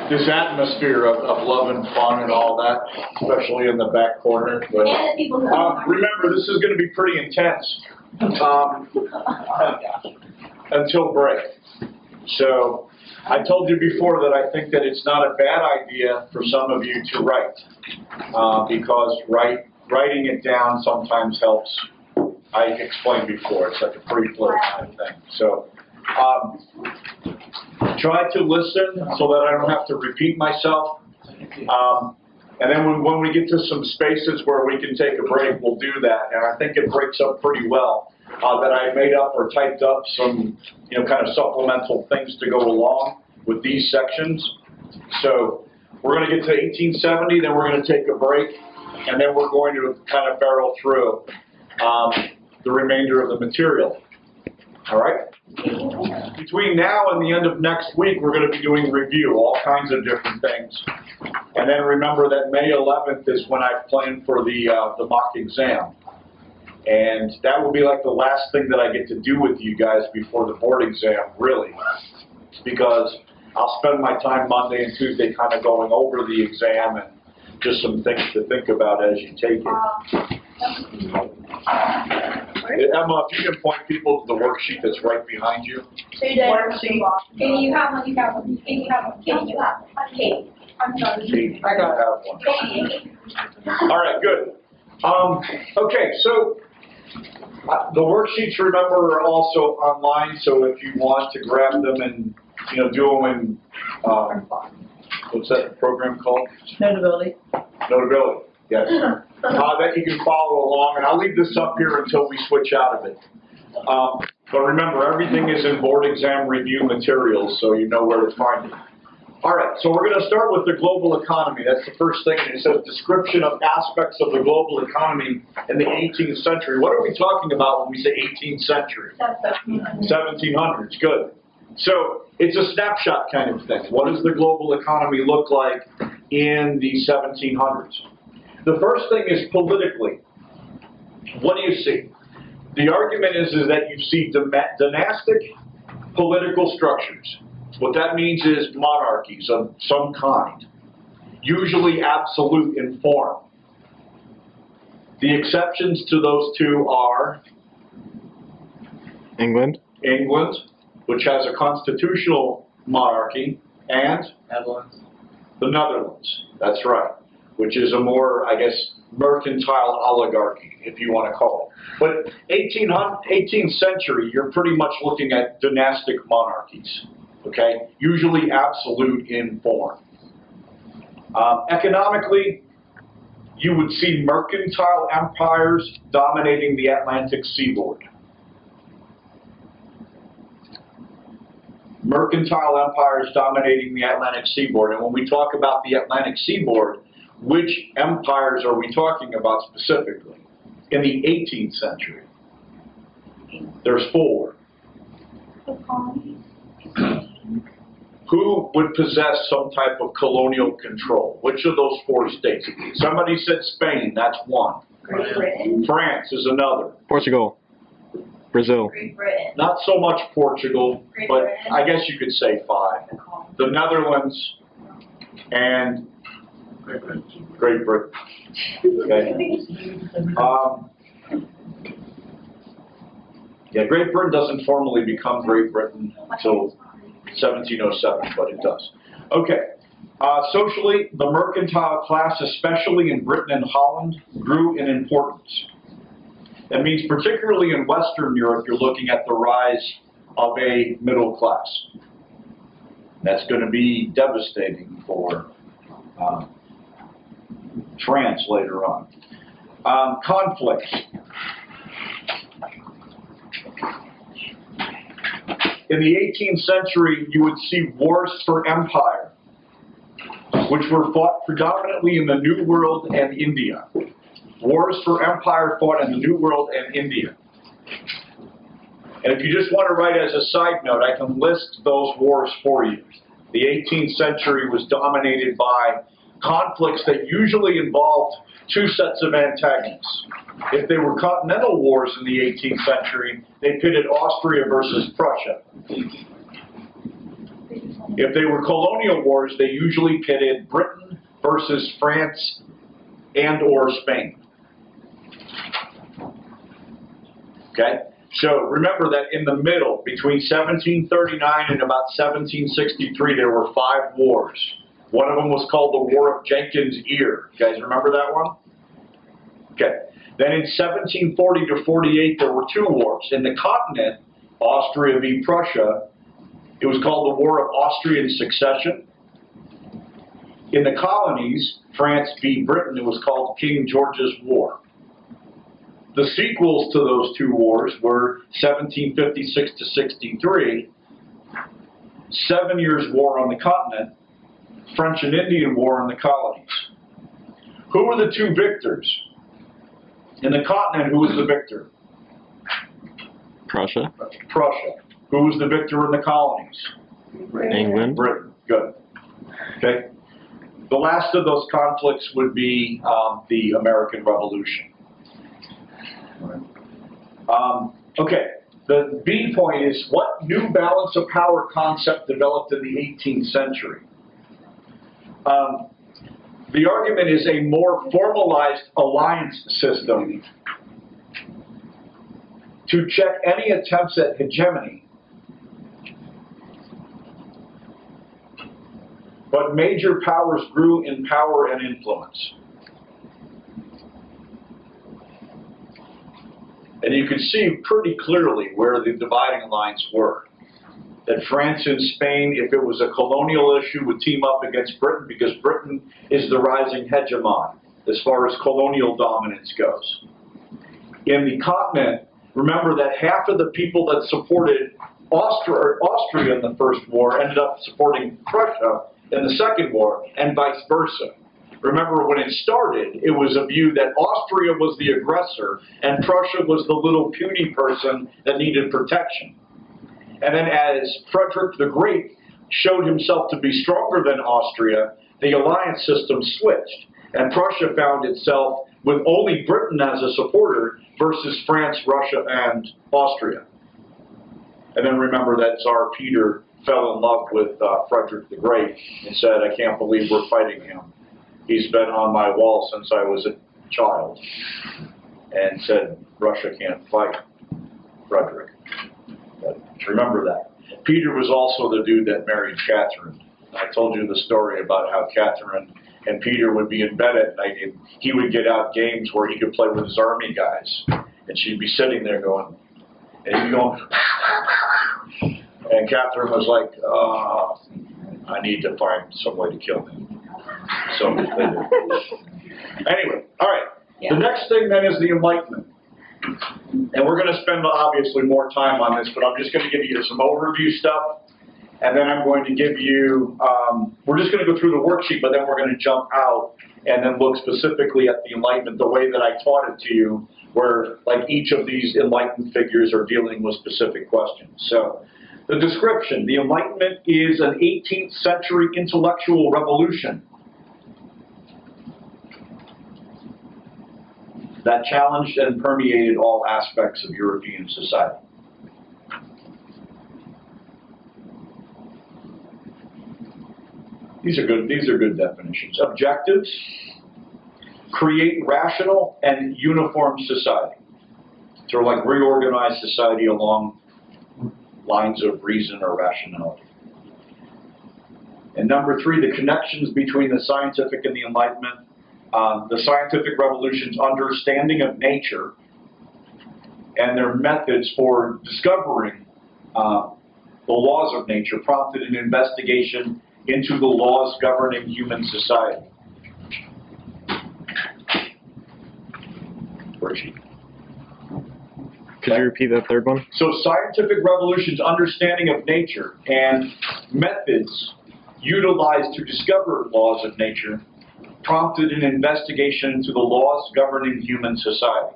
this atmosphere of love and fun and all that, especially in the back corner. But remember, this is going to be pretty intense until break. So I told you before that I think that it's not a bad idea for some of you to write, because writing it down sometimes helps. I explained before, it's like a free flow kind of thing. So try to listen so that I don't have to repeat myself. And then when we get to some spaces where we can take a break, we'll do that. And I think it breaks up pretty well. That I made up or typed up some, kind of supplemental things to go along with these sections. So we're going to get to 1870, then we're going to take a break, and then we're going to kind of barrel through the remainder of the material. All right? Between now and the end of next week, we're going to be doing review, all kinds of different things. And then remember that May 11th is when I plan for the mock exam. And that will be like the last thing that I get to do with you guys before the board exam, really. Because I'll spend my time Monday and Tuesday kind of going over the exam and just some things to think about as you take it. Emma, if you can point people to the worksheet that's right behind you. Worksheet. Can you have one? You have one. Can you have one? Can you have one? Kate. I'm sorry. Kate, I don't have one. All right, good. Okay, so the worksheets, remember, are also online, so if you want to grab them and, do them in, what's that program called? Notability. Notability, yes. That you can follow along, and I'll leave this up here until we switch out of it. But remember, everything is in board exam review materials, so you know where to find it. All right, so we're going to start with the global economy. That's the first thing. It says description of aspects of the global economy in the 18th century. What are we talking about when we say 18th century? 1700s, good. So it's a snapshot kind of thing. What does the global economy look like in the 1700s? The first thing is politically. What do you see? The argument is that you see dynastic political structures. What that means is monarchies of some kind, usually absolute in form. The exceptions to those two are England, which has a constitutional monarchy, and the Netherlands, that's right, which is a more, I guess, mercantile oligarchy, if you want to call it. But 18th century, you're pretty much looking at dynastic monarchies. Okay, usually absolute in form. Economically, you would see mercantile empires dominating the Atlantic seaboard. Mercantile empires dominating the Atlantic seaboard. And when we talk about the Atlantic seaboard, which empires are we talking about specifically? In the 18th century, there's four. Who would possess some type of colonial control? Which of those four states? Somebody said Spain, that's one. Great Britain. France is another. Portugal, Brazil. Great Britain. Not so much Portugal, Great but Britain. I guess you could say five. The Netherlands and Great Britain. Okay. Yeah, Great Britain doesn't formally become Great Britain until 1707, but it does. Okay. Socially, the mercantile class, especially in Britain and Holland, grew in importance. That means particularly in Western Europe, you're looking at the rise of a middle class. That's going to be devastating for France later on. Conflicts. In the 18th century, you would see wars for empire, which were fought predominantly in the New World and India. Wars for empire fought in the New World and India. And if you just want to write as a side note, I can list those wars for you. The 18th century was dominated by conflicts that usually involved two sets of antagonists. If they were continental wars in the 18th century, they pitted Austria versus Prussia. If they were colonial wars, they usually pitted Britain versus France and or Spain. Okay? So remember that in the middle, between 1739 and about 1763, there were 5 wars. One of them was called the War of Jenkins' Ear. You guys remember that one? Okay. Then in 1740 to 48, there were 2 wars. In the continent, Austria v. Prussia, it was called the War of Austrian Succession. In the colonies, France v. Britain, it was called King George's War. The sequels to those 2 wars were 1756 to 63, 7 Years' War on the continent, French and Indian War in the colonies. Who were the 2 victors? In the continent, who was the victor? Prussia. Prussia. Who was the victor in the colonies? England. Britain. Good. Okay. The last of those conflicts would be the American Revolution. Okay. The B point is, what new balance of power concept developed in the 18th century? The argument is a more formalized alliance system to check any attempts at hegemony. But major powers grew in power and influence. And you can see pretty clearly where the dividing lines were. That France and Spain, if it was a colonial issue, would team up against Britain because Britain is the rising hegemon as far as colonial dominance goes. In the continent, remember that half of the people that supported Austria in the First War ended up supporting Prussia in the Second War, and vice versa. Remember, when it started, it was a view that Austria was the aggressor and Prussia was the little puny person that needed protection. And then as Frederick the Great showed himself to be stronger than Austria, the alliance system switched, and Prussia found itself with only Britain as a supporter versus France, Russia, and Austria. And then remember that Tsar Peter fell in love with Frederick the Great and said, "I can't believe we're fighting him. He's been on my wall since I was a child." And said, "Russia can't fight Frederick." But remember that. Peter was also the dude that married Catherine. I told you the story about how Catherine and Peter would be in bed at night, and he would get out games where he could play with his army guys. And she'd be sitting there going, and he'd be going, and Catherine was like, "I need to find some way to kill him." So they did. Anyway, all right. Yeah. The next thing then is the Enlightenment. And we're going to spend obviously more time on this, but I'm just going to give you some overview stuff. And then I'm going to give you, we're just going to go through the worksheet, but then we're going to jump out and then look specifically at the Enlightenment the way that I taught it to you, where like each of these Enlightened figures are dealing with specific questions. So the description, the Enlightenment is an 18th century intellectual revolution that challenged and permeated all aspects of European society. These are good definitions. Objectives: create rational and uniform society. Sort of like reorganize society along lines of reason or rationality. And number 3, the connections between the scientific and the Enlightenment. The scientific revolution's understanding of nature and their methods for discovering the laws of nature prompted an investigation into the laws governing human society. Could you repeat that third one? So scientific revolution's understanding of nature and methods utilized to discover laws of nature prompted an investigation into the laws governing human society.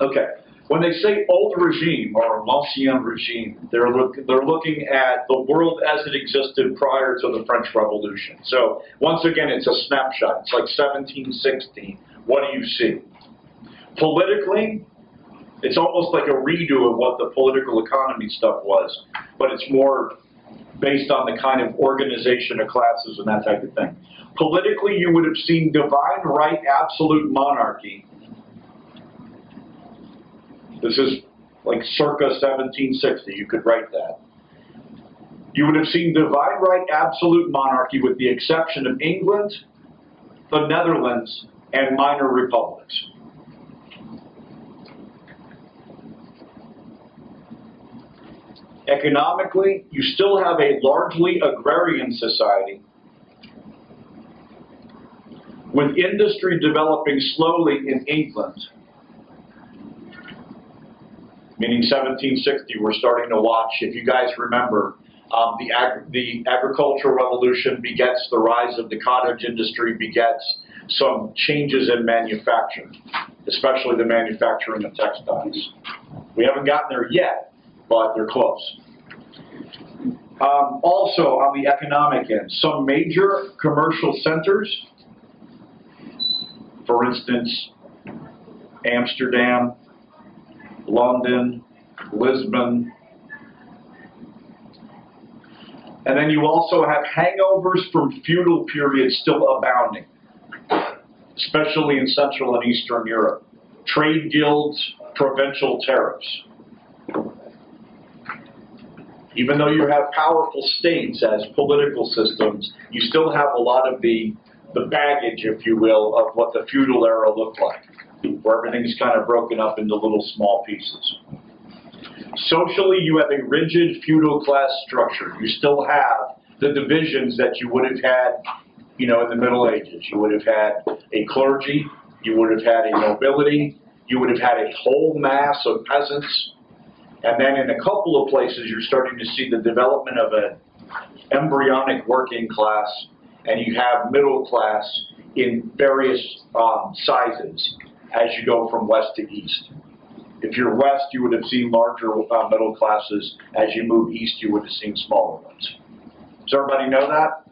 Okay, when they say old regime or l'ancien regime, they're looking at the world as it existed prior to the French Revolution. So once again, it's a snapshot. It's like 1760. What do you see? Politically, it's almost like a redo of what the political economy stuff was, but it's more based on the kind of organization of classes and that type of thing. Politically, you would have seen divine right, absolute monarchy. This is like circa 1760, you could write that. You would have seen divine right, absolute monarchy with the exception of England, the Netherlands, and minor republics. Economically, you still have a largely agrarian society with industry developing slowly in England, meaning 1760, we're starting to watch, if you guys remember, the agricultural revolution begets the rise of the cottage industry, begets some changes in manufacturing, especially the manufacturing of textiles. We haven't gotten there yet, but they're close. Also, on the economic end, some major commercial centers, for instance, Amsterdam, London, Lisbon. And then you also have hangovers from feudal periods still abounding, especially in Central and Eastern Europe. Trade guilds, provincial tariffs. Even though you have powerful states as political systems, you still have a lot of the baggage, if you will, of what the feudal era looked like, where everything's kind of broken up into little small pieces. Socially, you have a rigid feudal class structure. You still have the divisions that you would have had, in the Middle Ages. You would have had a clergy, you would have had a nobility, you would have had a whole mass of peasants, and then in a couple of places you're starting to see the development of an embryonic working class, and you have middle class in various sizes as you go from west to east. If you're west, you would have seen larger middle classes. As you move east, you would have seen smaller ones. Does everybody know that?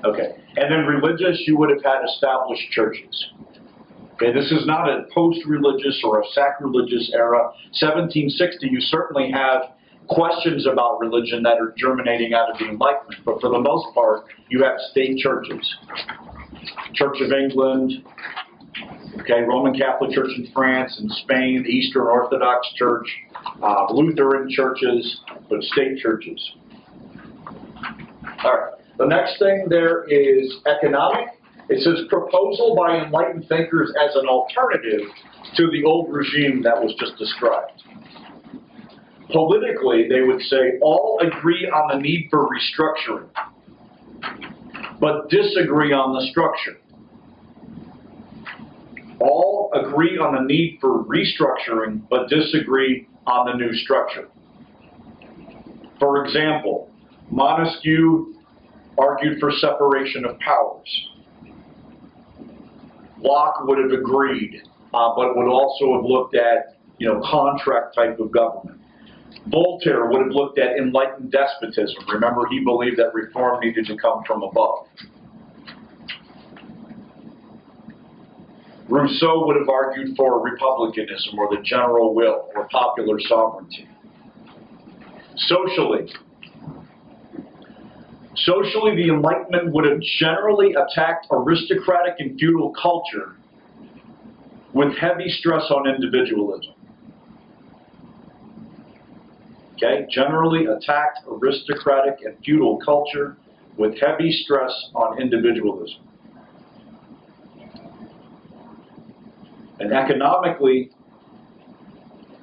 Okay. And then religious, you would have had established churches. Okay, this is not a post-religious or a sacrilegious era. 1760, you certainly have questions about religion that are germinating out of the Enlightenment, but for the most part, you have state churches. Church of England, okay, Roman Catholic Church in France and Spain, the Eastern Orthodox Church, Lutheran churches, but state churches. All right, the next thing there is economic. It says proposal by enlightened thinkers as an alternative to the old regime that was just described. Politically, they would say all agree on the need for restructuring, but disagree on the structure. All agree on the need for restructuring, but disagree on the new structure. For example, Montesquieu argued for separation of powers. Locke would have agreed, but would also have looked at, contract type of government. Voltaire would have looked at enlightened despotism. Remember, he believed that reform needed to come from above. Rousseau would have argued for republicanism, or the general will, or popular sovereignty. Socially, the Enlightenment would have generally attacked aristocratic and feudal culture with heavy stress on individualism. Okay, generally attacked aristocratic and feudal culture with heavy stress on individualism. And economically,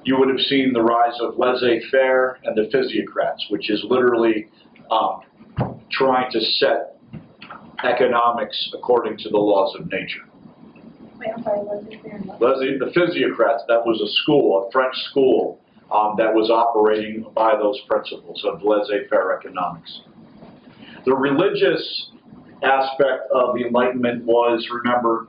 you would have seen the rise of laissez-faire and the physiocrats, which is literally trying to set economics according to the laws of nature. Wait, I'm sorry, laissez-faire. The physiocrats, that was a school, a French school, that was operating by those principles of laissez-faire economics. The religious aspect of the Enlightenment was, remember,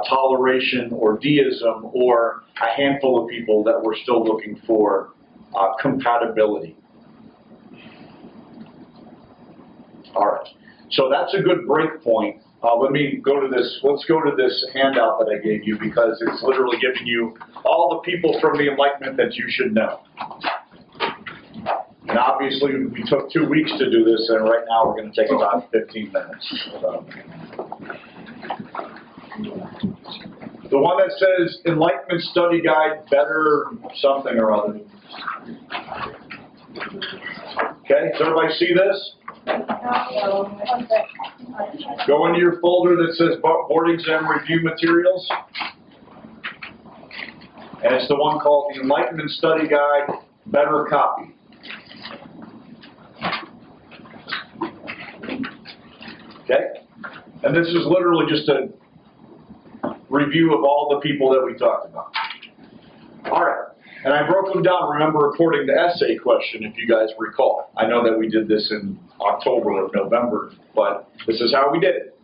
toleration or deism, or a handful of people that were still looking for compatibility. All right, so that's a good break point let me go to this. Let's go to this handout that I gave you because it's literally giving you all the people from the Enlightenment that you should know. And obviously, we took 2 weeks to do this, and right now we're going to take about 15 minutes. So. The one that says Enlightenment Study Guide, better something or other. Okay, does everybody see this? Go into your folder that says Board Exam Review Materials. And it's the one called the Enlightenment Study Guide, better copy. Okay? And this is literally just a review of all the people that we talked about. All right. And I broke them down, remember, according to essay question, if you guys recall. I know that we did this in October or November, but this is how we did it.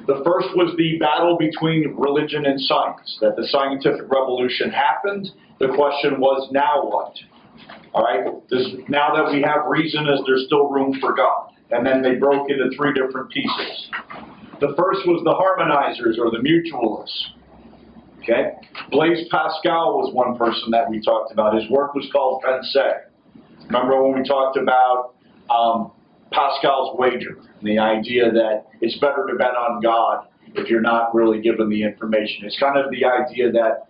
The first was the battle between religion and science, that the scientific revolution happened. The question was, now what? All right? Now that we have reason, is there still room for God? And then they broke into 3 different pieces. The first was the harmonizers, or the mutualists. Okay? Blaise Pascal was one person that we talked about. His work was called Pensée. Remember when we talked about Pascal's wager, the idea that it's better to bet on God if you're not really given the information. It's kind of the idea that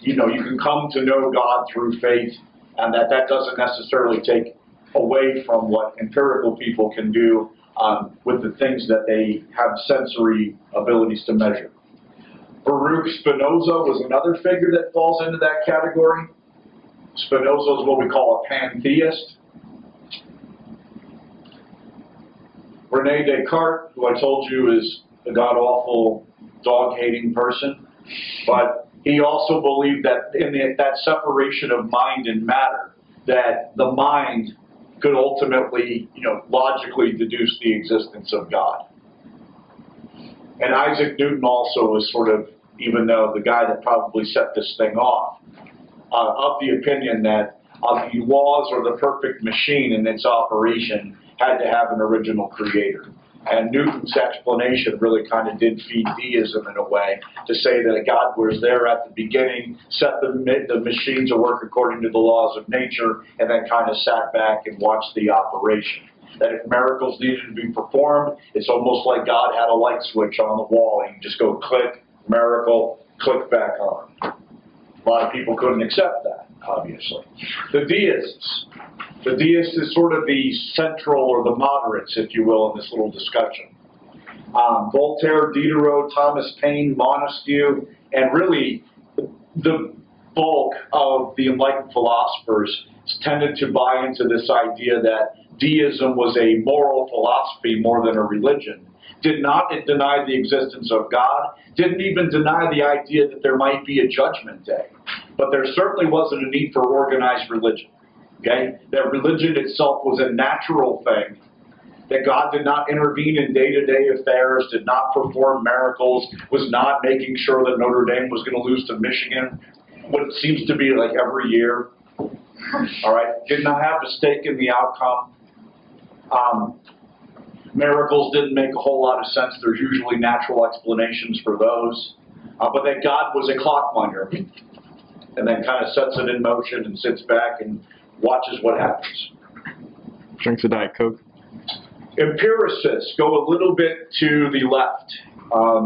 you can come to know God through faith, and that doesn't necessarily take away from what empirical people can do with the things that they have sensory abilities to measure. Baruch Spinoza was another figure that falls into that category. Spinoza is what we call a pantheist. Rene Descartes, who I told you is a god-awful, dog-hating person, but he also believed that in that separation of mind and matter, that the mind could ultimately, logically deduce the existence of God. And Isaac Newton also was sort of, even though the guy that probably set this thing off, of the opinion that the laws or the perfect machine in its operation had to have an original creator. And Newton's explanation really kind of did feed deism in a way, to say that God was there at the beginning, set the machine to work according to the laws of nature, and then kind of sat back and watched the operation. That if miracles needed to be performed, it's almost like God had a light switch on the wall, and you just go click, miracle, click back on. A lot of people couldn't accept that, obviously. The deists. The deist is sort of the central, or the moderates, if you will, in this little discussion. Voltaire, Diderot, Thomas Paine, Montesquieu, and really the bulk of the enlightened philosophers tended to buy into this idea that deism was a moral philosophy more than a religion. Did not deny the existence of God, didn't even deny the idea that there might be a judgment day. But there certainly wasn't a need for organized religion. Okay? That religion itself was a natural thing, that God did not intervene in day-to-day affairs, did not perform miracles, was not making sure that Notre Dame was going to lose to Michigan, what it seems to be like every year. All right? Did not have a stake in the outcome. Miracles didn't make a whole lot of sense. There's usually natural explanations for those. But that God was a clockmonger, and then kind of sets it in motion and sits back and watches what happens. Drinks a Diet Coke. Empiricists go a little bit to the left.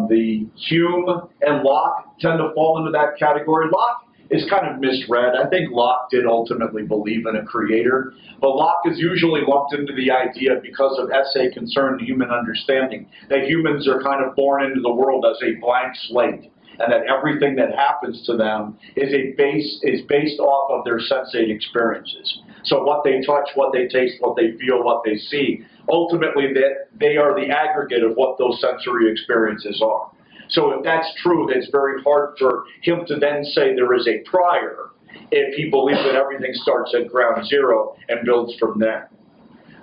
The Hume and Locke tend to fall into that category. Locke is kind of misread. I think Locke did ultimately believe in a creator, but Locke is usually lumped into the idea because of essay concern human understanding, that humans are kind of born into the world as a blank slate, and that everything that happens to them is based off of their sensate experiences. So what they touch, what they taste, what they feel, what they see, ultimately they are the aggregate of what those sensory experiences are. So if that's true, it's very hard for him to then say there is a prior if he believes that everything starts at ground zero and builds from there.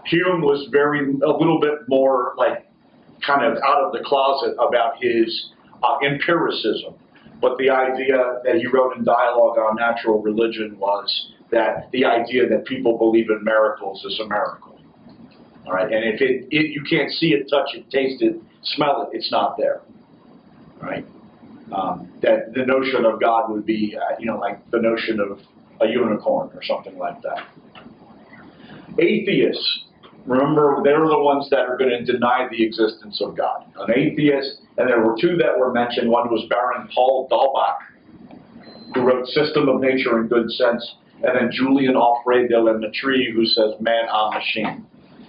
Hume was a little bit more like kind of out of the closet about his empiricism, but the idea that he wrote in Dialogue on Natural Religion was that the idea that people believe in miracles is a miracle. All right, and if you can't see it, touch it, taste it, smell it, it's not there, right? That the notion of God would be, like the notion of a unicorn or something like that. Atheists, remember, they're the ones that are going to deny the existence of God. An atheist, and there were two that were mentioned. One was Baron Paul Dalbach, who wrote System of Nature and Good Sense, and then Julian Alfred de la Mettrie, who says man a machine,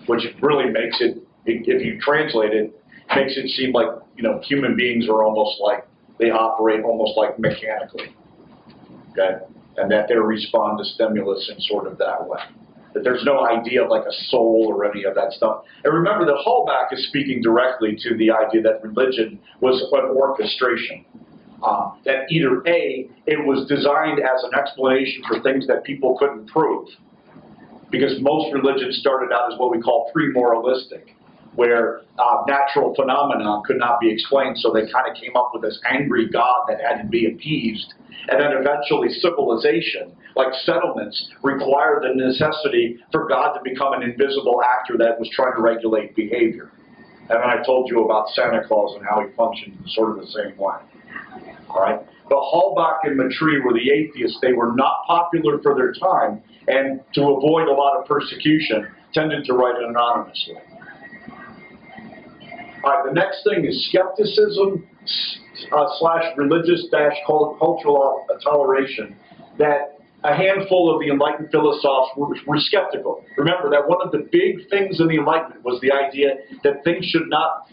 which really makes it, if you translate it, makes it seem like, human beings are almost like, they operate almost like mechanically, okay? And that they respond to stimulus in sort of that way. That there's no idea of like a soul or any of that stuff. And remember that Halbach is speaking directly to the idea that religion was an orchestration. That either A, it was designed as an explanation for things that people couldn't prove. Because most religions started out as what we call pre-moralistic, where natural phenomena could not be explained, so they kind of came up with this angry God that had to be appeased. And then eventually civilization, like settlements, required the necessity for God to become an invisible actor that was trying to regulate behavior. And then I told you about Santa Claus and how he functioned in sort of the same way. All right? But Halbach and Mettrie were the atheists. They were not popular for their time, and to avoid a lot of persecution, tended to write anonymously. All right, the next thing is skepticism / religious / cultural toleration. That a handful of the Enlightened philosophers were skeptical. Remember that one of the big things in the Enlightenment was the idea that things should not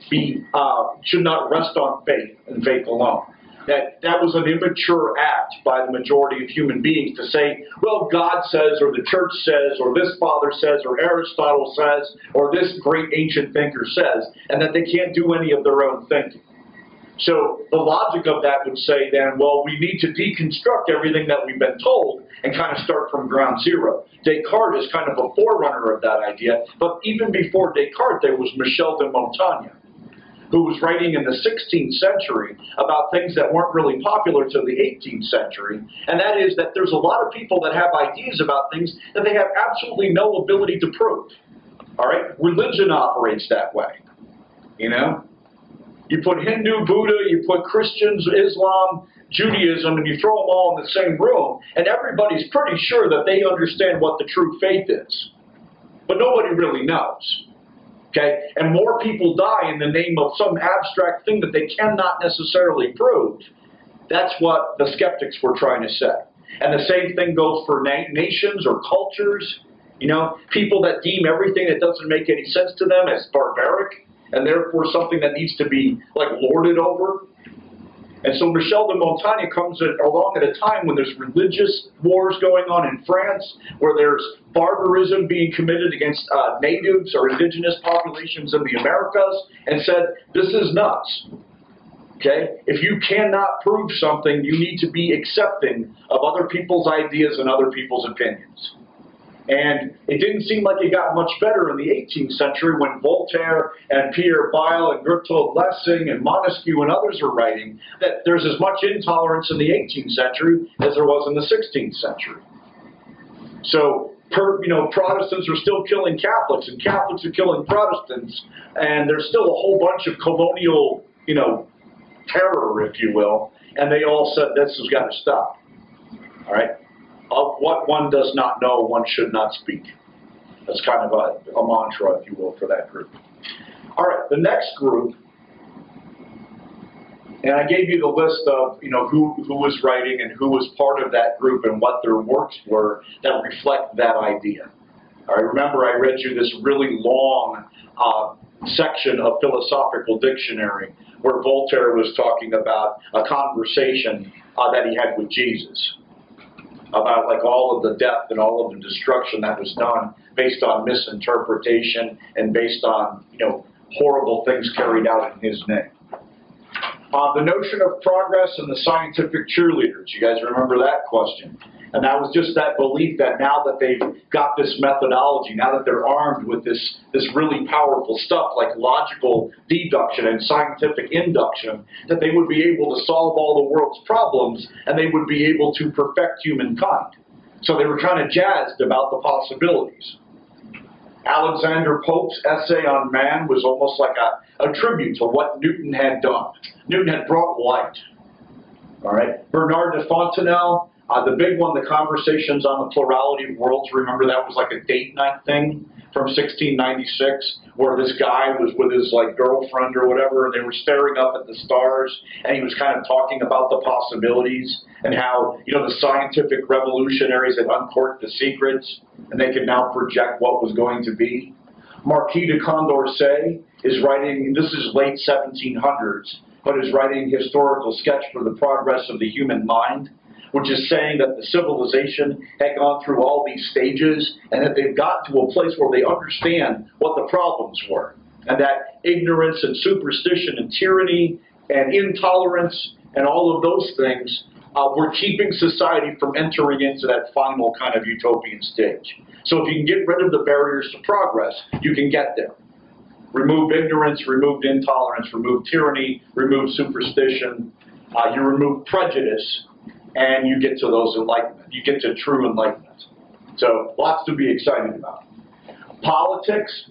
rest on faith and faith alone. That was an immature act by the majority of human beings to say, well, God says, or the church says, or this father says, or Aristotle says, or this great ancient thinker says, and that they can't do any of their own thinking. So the logic of that would say then, well, we need to deconstruct everything that we've been told and kind of start from ground zero. Descartes is kind of a forerunner of that idea, but even before Descartes, there was Michel de Montaigne, who was writing in the 16th century about things that weren't really popular till the 18th century, and that is that there's a lot of people that have ideas about things that they have absolutely no ability to prove. All right? Religion operates that way, You put Hindu, Buddha, you put Christians, Islam, Judaism, and you throw them all in the same room, and everybody's pretty sure that they understand what the true faith is. But nobody really knows. Okay? And more people die in the name of some abstract thing that they cannot necessarily prove. That's what the skeptics were trying to say. And the same thing goes for nations or cultures. People that deem everything that doesn't make any sense to them as barbaric, and therefore something that needs to be like lorded over. And so Michel de Montaigne comes along at a time when there's religious wars going on in France, where there's barbarism being committed against natives or indigenous populations in the Americas, and said, this is nuts. Okay? If you cannot prove something, you need to be accepting of other people's ideas and other people's opinions. And it didn't seem like it got much better in the 18th century when Voltaire and Pierre Bayle and Bertolt Lessing and Montesquieu and others are writing that there's as much intolerance in the 18th century as there was in the 16th century. So, Protestants are still killing Catholics, and Catholics are killing Protestants, and there's still a whole bunch of colonial, terror, if you will, and they all said this has got to stop. All right? Of what one does not know, one should not speak. That's kind of a mantra, if you will, for that group. All right, the next group, and I gave you the list of who was writing and who was part of that group and what their works were that reflect that idea. All right, remember I read you this really long section of Philosophical Dictionary where Voltaire was talking about a conversation that he had with Jesus, about like all of the death and all of the destruction that was done based on misinterpretation and based on horrible things carried out in his name. The notion of progress and the scientific cheerleaders. You guys remember that question? And that was just that belief that now that they've got this methodology, now that they're armed with this really powerful stuff like logical deduction and scientific induction, that they would be able to solve all the world's problems and they would be able to perfect humankind. So they were kind of jazzed about the possibilities. Alexander Pope's essay on man was almost like a tribute to what Newton had done. Newton had brought light. All right. Bernard de Fontenelle, the big one, the Conversations on the Plurality of Worlds. Remember that was like a date night thing from 1696, where this guy was with his girlfriend or whatever, and they were staring up at the stars, and he was kind of talking about the possibilities and how the scientific revolutionaries had uncorked the secrets, and they could now project what was going to be. Marquis de Condorcet is writing. This is late 1700s. But is writing a historical sketch for the progress of the human mind, which is saying that the civilization had gone through all these stages and that they've got to a place where they understand what the problems were, and that ignorance and superstition and tyranny and intolerance and all of those things were keeping society from entering into that final kind of utopian stage. So if you can get rid of the barriers to progress, you can get there. Remove ignorance, remove intolerance, remove tyranny, remove superstition, you remove prejudice, and you get to those enlightenment. You get to true enlightenment. So lots to be excited about. Politics,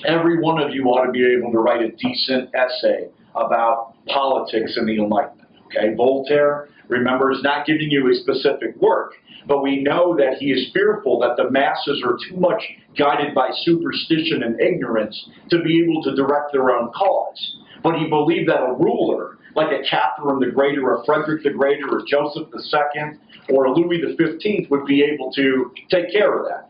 every one of you ought to be able to write a decent essay about politics and the Enlightenment. Okay, Voltaire, remember, is not giving you a specific work, but we know that he is fearful that the masses are too much guided by superstition and ignorance to be able to direct their own cause. But he believed that a ruler, like a Catherine the Great or a Frederick the Great or a Joseph II or a Louis XV, would be able to take care of that.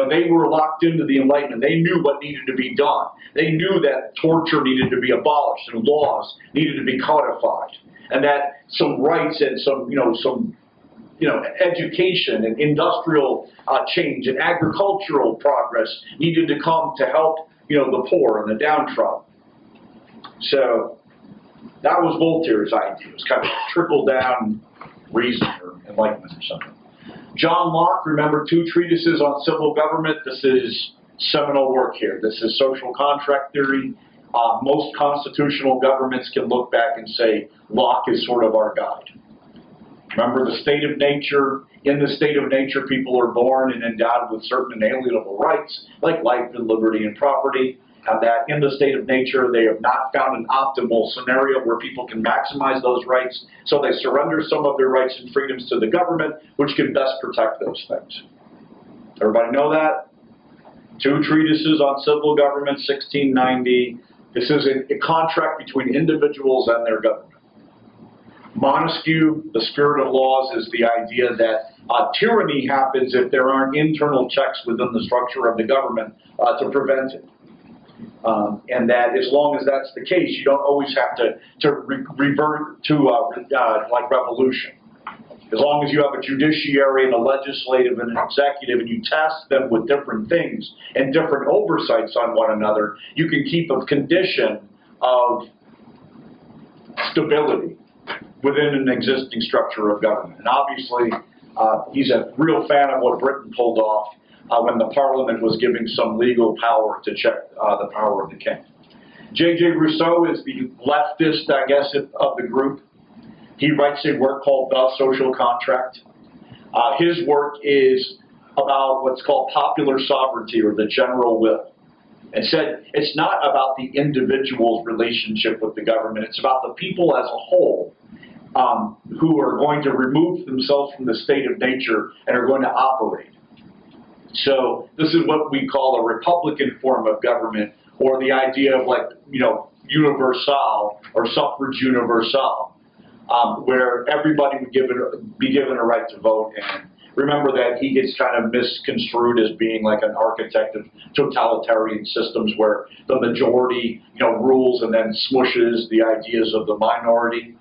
They were locked into the Enlightenment. They knew what needed to be done. They knew that torture needed to be abolished and laws needed to be codified, and that some rights and some education and industrial change and agricultural progress needed to come to help, the poor and the downtrodden. So that was Voltaire's idea. It was kind of trickle-down reason or enlightenment or something. John Locke, remember, 2 treatises on civil government. This is seminal work here. This is social contract theory. Most constitutional governments can look back and say Locke is sort of our guide. Remember the state of nature. In the state of nature, people are born and endowed with certain inalienable rights, like life and liberty and property. And that in the state of nature, they have not found an optimal scenario where people can maximize those rights, so they surrender some of their rights and freedoms to the government, which can best protect those things. Everybody know that? 2 treatises on civil government, 1690. This is a contract between individuals and their government. Montesquieu, the spirit of laws, is the idea that tyranny happens if there aren't internal checks within the structure of the government to prevent it. And that as long as that's the case, you don't always have to revert to like revolution. As long as you have a judiciary and a legislative and an executive and you task them with different things and different oversights on one another, you can keep a condition of stability within an existing structure of government. And obviously, he's a real fan of what Britain pulled off when the Parliament was giving some legal power to check the power of the king. J.J. Rousseau is the leftist, I guess, of the group. He writes a work called The Social Contract. His work is about what's called popular sovereignty, or the general will. And said it's not about the individual's relationship with the government, it's about the people as a whole who are going to remove themselves from the state of nature and are going to operate. So this is what we call a republican form of government, or the idea of universal or suffrage universal, where everybody would be given a right to vote. And remember that he gets kind of misconstrued as being like an architect of totalitarian systems where the majority rules and then smushes the ideas of the minority.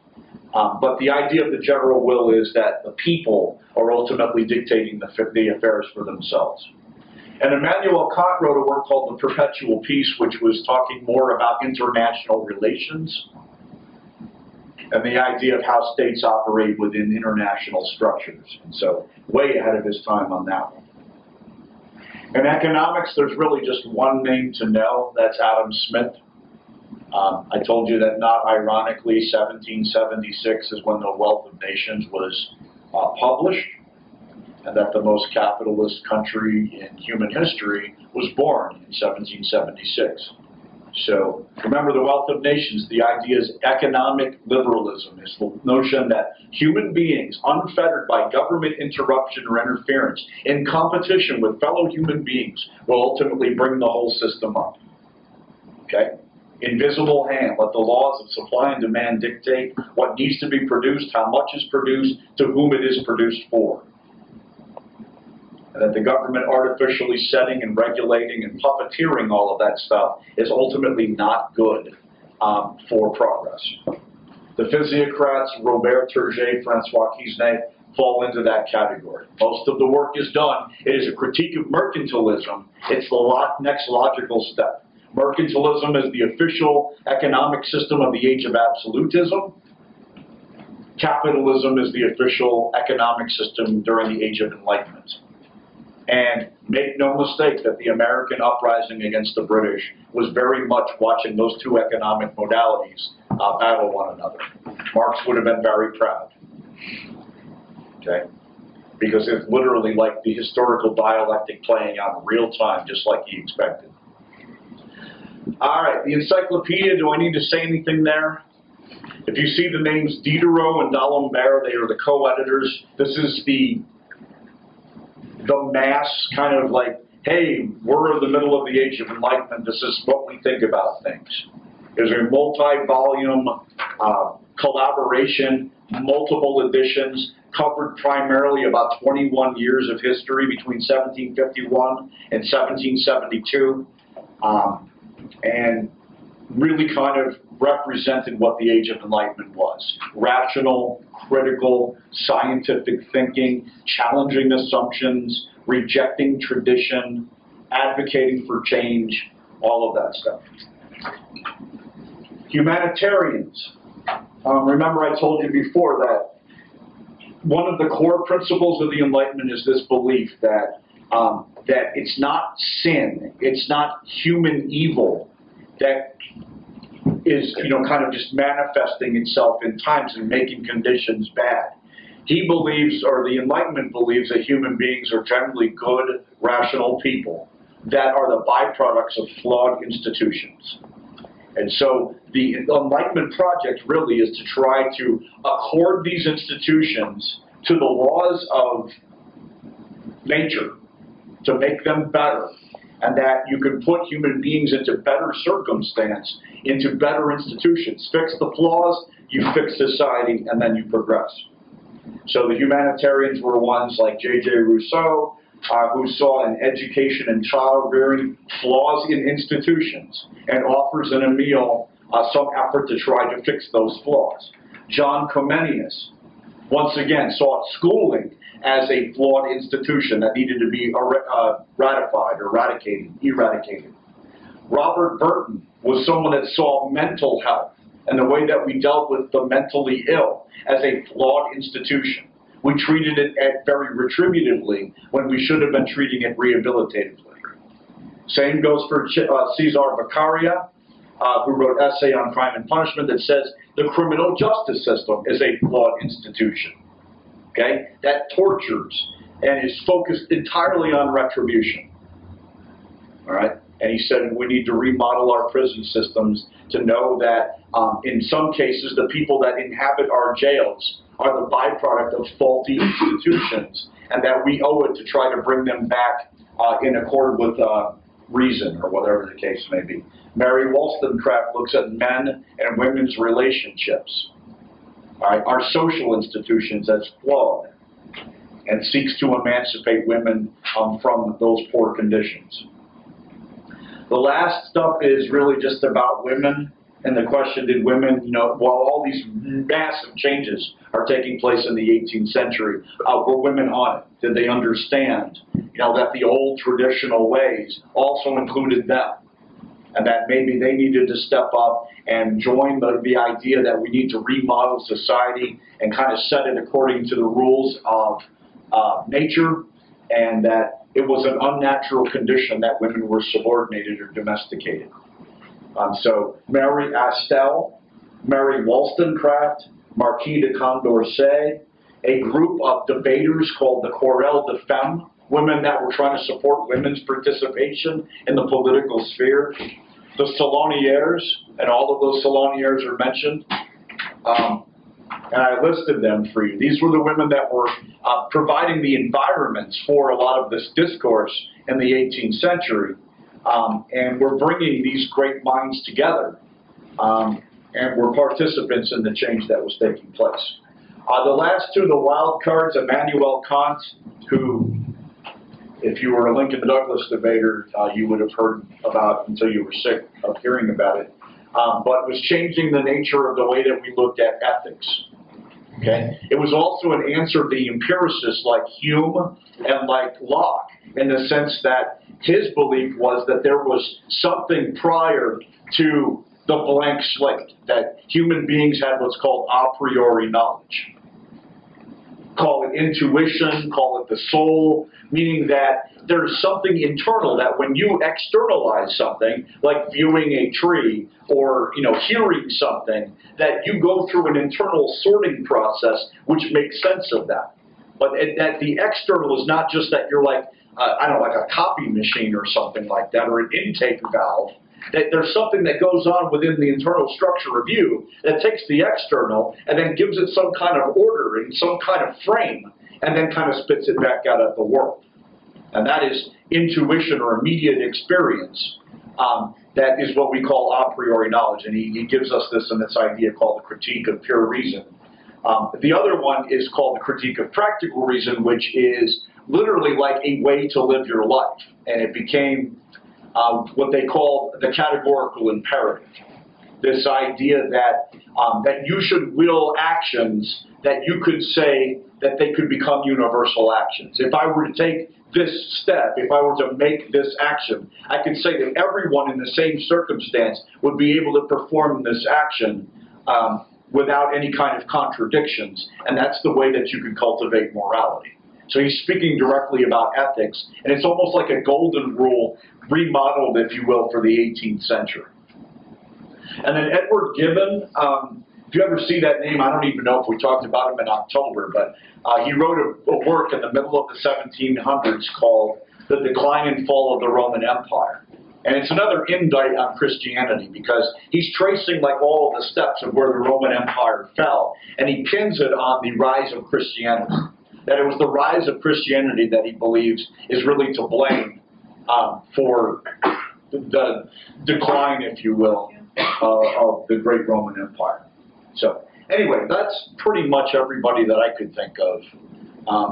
But the idea of the general will is that the people are ultimately dictating the affairs for themselves. And Immanuel Kant wrote a work called The Perpetual Peace, which was talking more about international relations and the idea of how states operate within international structures. And so way ahead of his time on that one. In economics, there's really just one name to know. That's Adam Smith. I told you that, not ironically, 1776 is when The Wealth of Nations was published. and that the most capitalist country in human history was born in 1776. So remember, the Wealth of Nations, the idea is economic liberalism. It's the notion that human beings, unfettered by government interruption or interference, in competition with fellow human beings, will ultimately bring the whole system up. Okay? Invisible hand, let the laws of supply and demand dictate what needs to be produced, how much is produced, to whom it is produced for. And that the government artificially setting and regulating and puppeteering all of that stuff is ultimately not good for progress. The physiocrats, Robert Turget, Francois Quesnay, fall into that category. Most of the work is done. It is a critique of mercantilism. It's the next logical step. Mercantilism is the official economic system of the age of absolutism. Capitalism is the official economic system during the age of enlightenment. And make no mistake that the American uprising against the British was very much watching those two economic modalities battle one another. Marx would have been very proud. Okay? Because it's literally like the historical dialectic playing out in real time, just like he expected. All right, the encyclopedia, do I need to say anything there? If you see the names Diderot and D'Alembert, they are the co-editors. This is the mass kind of like, hey, we're in the middle of the age of enlightenment. This is what we think about things. There's a multi-volume collaboration, multiple editions, covered primarily about 21 years of history between 1751 and 1772. And really kind of represented what the Age of Enlightenment was. Rational, critical, scientific thinking, challenging assumptions, rejecting tradition, advocating for change, all of that stuff. Humanitarians. Remember I told you before that one of the core principles of the Enlightenment is this belief that that it's not sin, it's not human evil that is, kind of just manifesting itself in times and making conditions bad. He believes, or the Enlightenment believes, that human beings are generally good, rational people that are the byproducts of flawed institutions. And so the Enlightenment project really is to try to accord these institutions to the laws of nature, to make them better, and that you can put human beings into better circumstance, into better institutions. Fix the flaws, you fix society, and then you progress. So the humanitarians were ones like J.J. Rousseau, who saw in education and child rearing flaws in institutions and offers in Emile some effort to try to fix those flaws. John Comenius, once again, saw schooling as a flawed institution that needed to be ratified or eradicated. Robert Burton was someone that saw mental health and the way that we dealt with the mentally ill as a flawed institution. We treated it very retributively when we should have been treating it rehabilitatively. Same goes for Cesar Beccaria, who wrote an essay on crime and punishment that says the criminal justice system is a flawed institution. Okay? That tortures and is focused entirely on retribution. All right? And he said we need to remodel our prison systems to know that in some cases the people that inhabit our jails are the byproduct of faulty institutions, and that we owe it to try to bring them back in accord with reason, or whatever the case may be. Mary Wollstonecraft looks at men and women's relationships, our social institutions, as flawed, and seeks to emancipate women from those poor conditions. The last stuff is really just about women, and the question, did women, while all these massive changes are taking place in the 18th century, were women on it? Did they understand, that the old traditional ways also included them? And that maybe they needed to step up and join the idea that we need to remodel society and kind of set it according to the rules of nature, and that it was an unnatural condition that women were subordinated or domesticated. So Mary Astle, Mary Wollstonecraft, Marquis de Condorcet, a group of debaters called the Querelle de Femmes, women that were trying to support women's participation in the political sphere. The salonières, and all of those salonières are mentioned. And I listed them for you. These were the women that were providing the environments for a lot of this discourse in the 18th century. And we're bringing these great minds together. And were participants in the change that was taking place. The last two, the wild cards, Immanuel Kant, who, if you were a Lincoln Douglas debater, you would have heard about until you were sick of hearing about it. But was changing the nature of the way that we looked at ethics. Okay? It was also an answer to the empiricists like Hume and like Locke, in the sense that his belief was that there was something prior to the blank slate, that human beings had what's called a priori knowledge. Call it intuition, call it the soul, meaning that there's something internal that when you externalize something, like viewing a tree or hearing something, that you go through an internal sorting process which makes sense of that. But that the external is not just that you're like, like a copy machine or something like that, or an intake valve. That there's something that goes on within the internal structure of you that takes the external and then gives it some kind of order and some kind of frame, and then kind of spits it back out at the world. And that is intuition or immediate experience. That is what we call a priori knowledge, and he gives us this in this idea called the critique of pure reason. The other one is called the critique of practical reason, which is literally like a way to live your life, and it became what they call the categorical imperative. This idea that that you should will actions that you could say that they could become universal actions. If I were to take this step, if I were to make this action, I could say that everyone in the same circumstance would be able to perform this action without any kind of contradictions, and that's the way that you can cultivate morality. So he's speaking directly about ethics, and it's almost like a golden rule remodeled, if you will, for the 18th century. And then Edward Gibbon, if you ever see that name, I don't even know if we talked about him in October, but he wrote a work in the middle of the 1700s called The Decline and Fall of the Roman Empire. And it's another indictment on Christianity, because he's tracing like all of the steps of where the Roman Empire fell, and he pins it on the rise of Christianity. That it was the rise of Christianity that he believes is really to blame for the decline, if you will, of the great Roman Empire. So anyway, that's pretty much everybody that I could think of.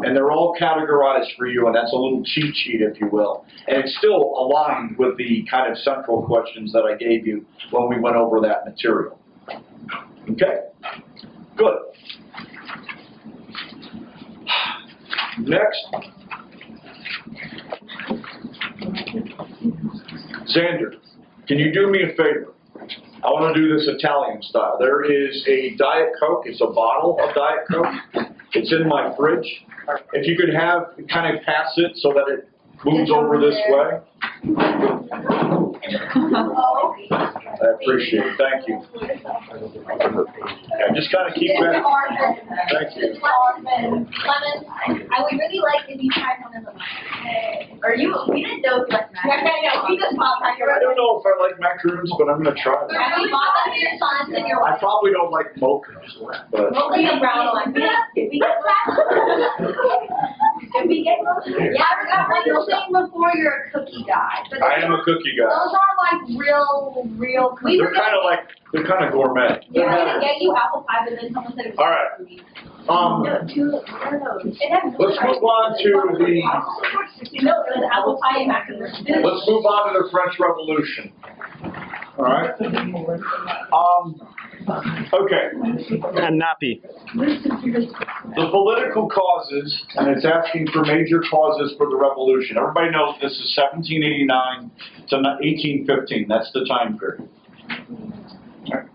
And they're all categorized for you, and that's a little cheat sheet, if you will. And it's still aligned with the kind of central questions that I gave you when we went over that material. Okay? Good. Next. Xander, can you do me a favor? I want to do this Italian style. There is a Diet Coke. It's a bottle of Diet Coke. It's in my fridge. If you could kind of pass it so that it moves over this way. I appreciate it. Thank you. Yeah, just kind of keep that. Thank you. Clemens, I would really like if you tried one of them. We didn't know if you liked macaroons. Yeah, we just bought macaroons. I don't know if I like macaroons, but I'm going to try them. Have you bought them for your sons and your wife? I probably don't like mochas, but... Mocha the brown one. Did we get that? Did we get those? Yeah, I forgot what you were saying before, you're a cookie guy. But I am a cookie guy. those are like real cookies. They're kind of gourmet. We were gonna get you apple pie, but then someone said it was All right. cookies. Let's move on to the... No, it was apple pie and macaroni. Let's move on to the French Revolution. All right. Okay. And nappy. The political causes, and it's asking for major causes for the revolution. Everybody knows this is 1789 to 1815. That's the time period. Okay.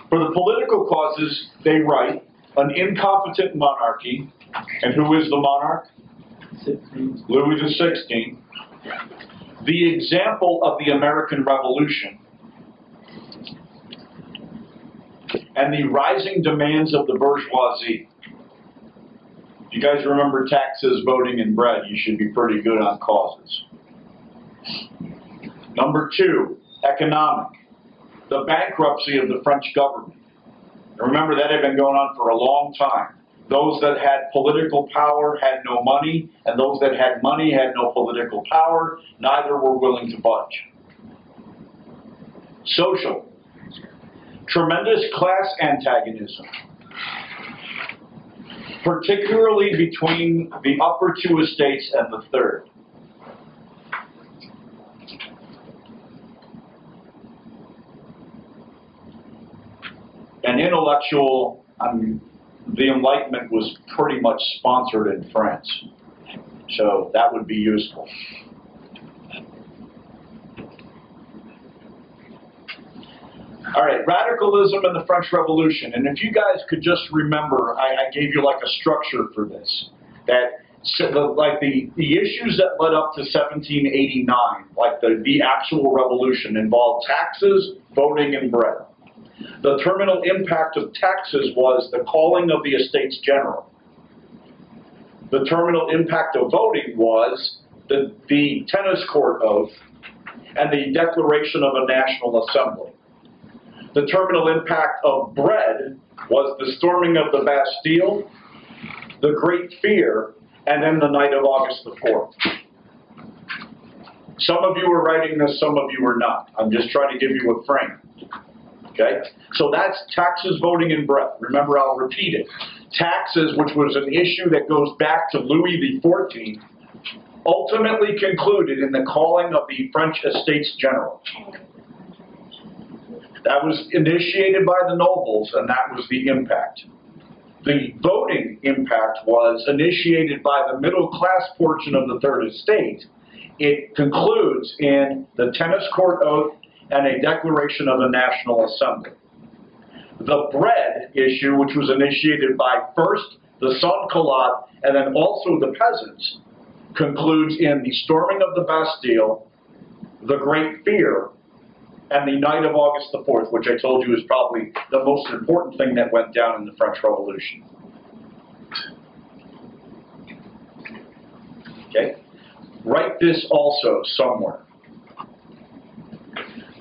For the political causes, they write, an incompetent monarchy. And who is the monarch? Louis XVI. The example of the American Revolution. And the rising demands of the bourgeoisie. If you guys remember taxes, voting, and bread, you should be pretty good on causes. Number 2, economic. The bankruptcy of the French government. And remember, that had been going on for a long time. Those that had political power had no money, and those that had money had no political power. Neither were willing to budge. Social. Tremendous class antagonism, particularly between the upper 2 estates and the 3rd. And intellectual, the Enlightenment was pretty much sponsored in France, so that would be useful. All right, radicalism in the French Revolution. And if you guys could just remember, I gave you like a structure for this. That, like the issues that led up to 1789, like the actual revolution, involved taxes, voting, and bread. The terminal impact of taxes was the calling of the Estates General. The terminal impact of voting was the tennis court oath and the declaration of a National Assembly. The terminal impact of bread was the storming of the Bastille, the Great Fear, and then the night of August the 4th. Some of you were writing this, some of you were not. I'm just trying to give you a frame. Okay? So that's taxes, voting, and bread. Remember, I'll repeat it. Taxes, which was an issue that goes back to Louis XIV, ultimately concluded in the calling of the French Estates General. That was initiated by the nobles, and that was the impact. The voting impact was initiated by the middle class portion of the Third Estate. It concludes in the tennis court oath and a declaration of a National Assembly. The bread issue, which was initiated by first the sans-culottes and then also the peasants, concludes in the storming of the Bastille, the Great Fear, and the night of August the 4th, which I told you is probably the most important thing that went down in the French Revolution. Okay? Write this also somewhere.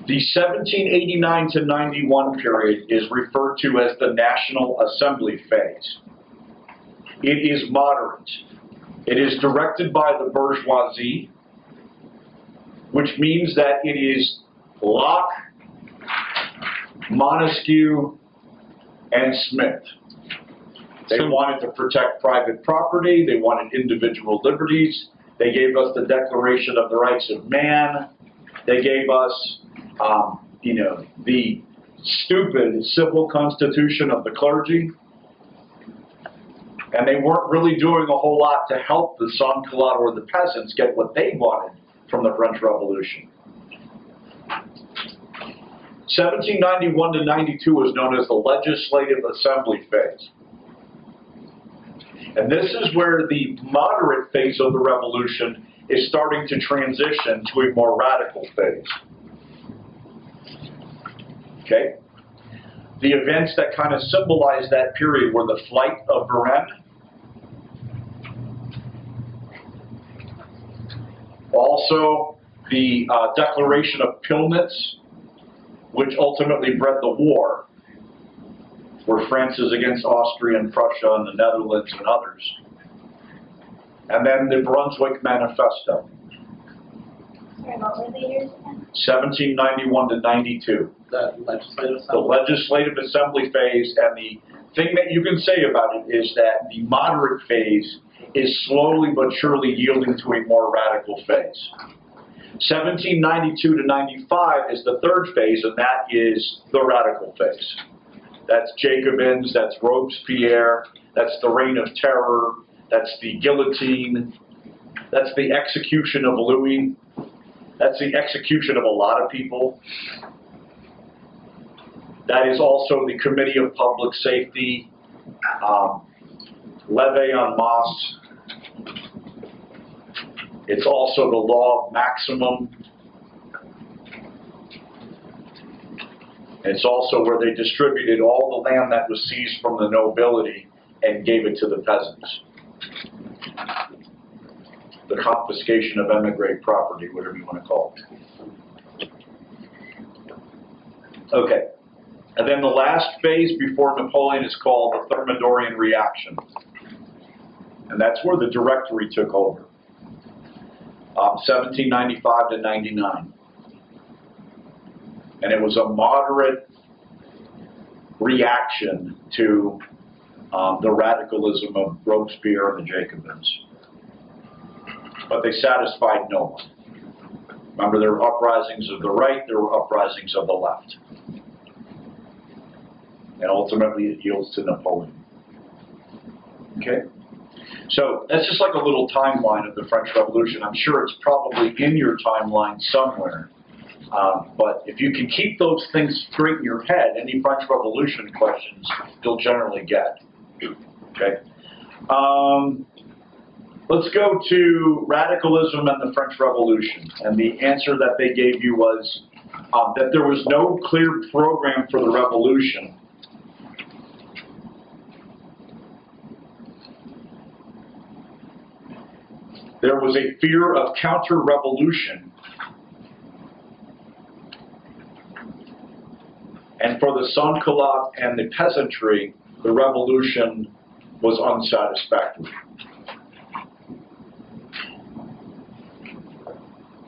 The 1789 to 91 period is referred to as the National Assembly phase. It is moderate. It is directed by the bourgeoisie, which means that it is Locke, Montesquieu, and Smith. They wanted to protect private property. They wanted individual liberties. They gave us the Declaration of the Rights of Man. They gave us, the stupid civil constitution of the clergy. And they weren't really doing a whole lot to help the sans-culottes or the peasants get what they wanted from the French Revolution. 1791 to 92 is known as the Legislative Assembly phase. And this is where the moderate phase of the revolution is starting to transition to a more radical phase. Okay? The events that kind of symbolize that period were the flight of Varenne, also the Declaration of Pillnitz, which ultimately bred the war, where France is against Austria and Prussia and the Netherlands and others. And then the Brunswick Manifesto. Sorry, what were the years again? 1791 to 92. The legislative assembly. The legislative assembly phase, and the thing that you can say about it is that the moderate phase is slowly but surely yielding to a more radical phase. 1792 to 95 is the third phase, and that is the radical phase. That's Jacobins, that's Robespierre, that's the Reign of Terror, that's the guillotine, that's the execution of Louis, that's the execution of a lot of people. That is also the Committee of Public Safety, Levée en masse. It's also the law of maximum. It's also where they distributed all the land that was seized from the nobility and gave it to the peasants. the confiscation of emigre property, whatever you want to call it. Okay. And then the last phase before Napoleon is called the Thermidorian reaction. And that's where the Directory took over. 1795 to 99. And it was a moderate reaction to the radicalism of Robespierre and the Jacobins. But they satisfied no one. Remember, there were uprisings of the right, there were uprisings of the left. And ultimately it yields to Napoleon. Okay? So that's just like a little timeline of the French Revolution. I'm sure it's probably in your timeline somewhere. But if you can keep those things straight in your head, any French Revolution questions you'll generally get. Okay? Let's go to radicalism and the French Revolution. And the answer that they gave you was that there was no clear program for the revolution. There was a fear of counter-revolution. And for the sans-culottes and the peasantry, the revolution was unsatisfactory.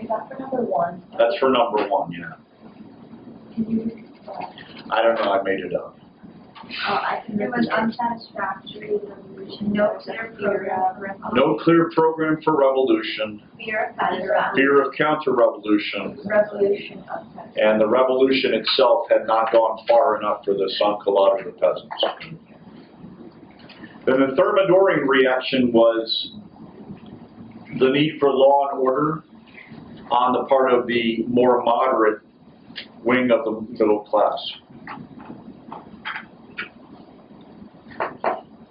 Is that for number one? That's for number one, yeah. Can you, I don't know, I made it up. it was unsatisfactory revolution, no clear program. No clear program for revolution, Fear of counter-revolution. fear of counter-revolution, Revolution unsatisfactory. and the revolution itself had not gone far enough for the sans-culottes or the peasants. Then the Thermidorian reaction was the need for law and order on the part of the more moderate wing of the middle class.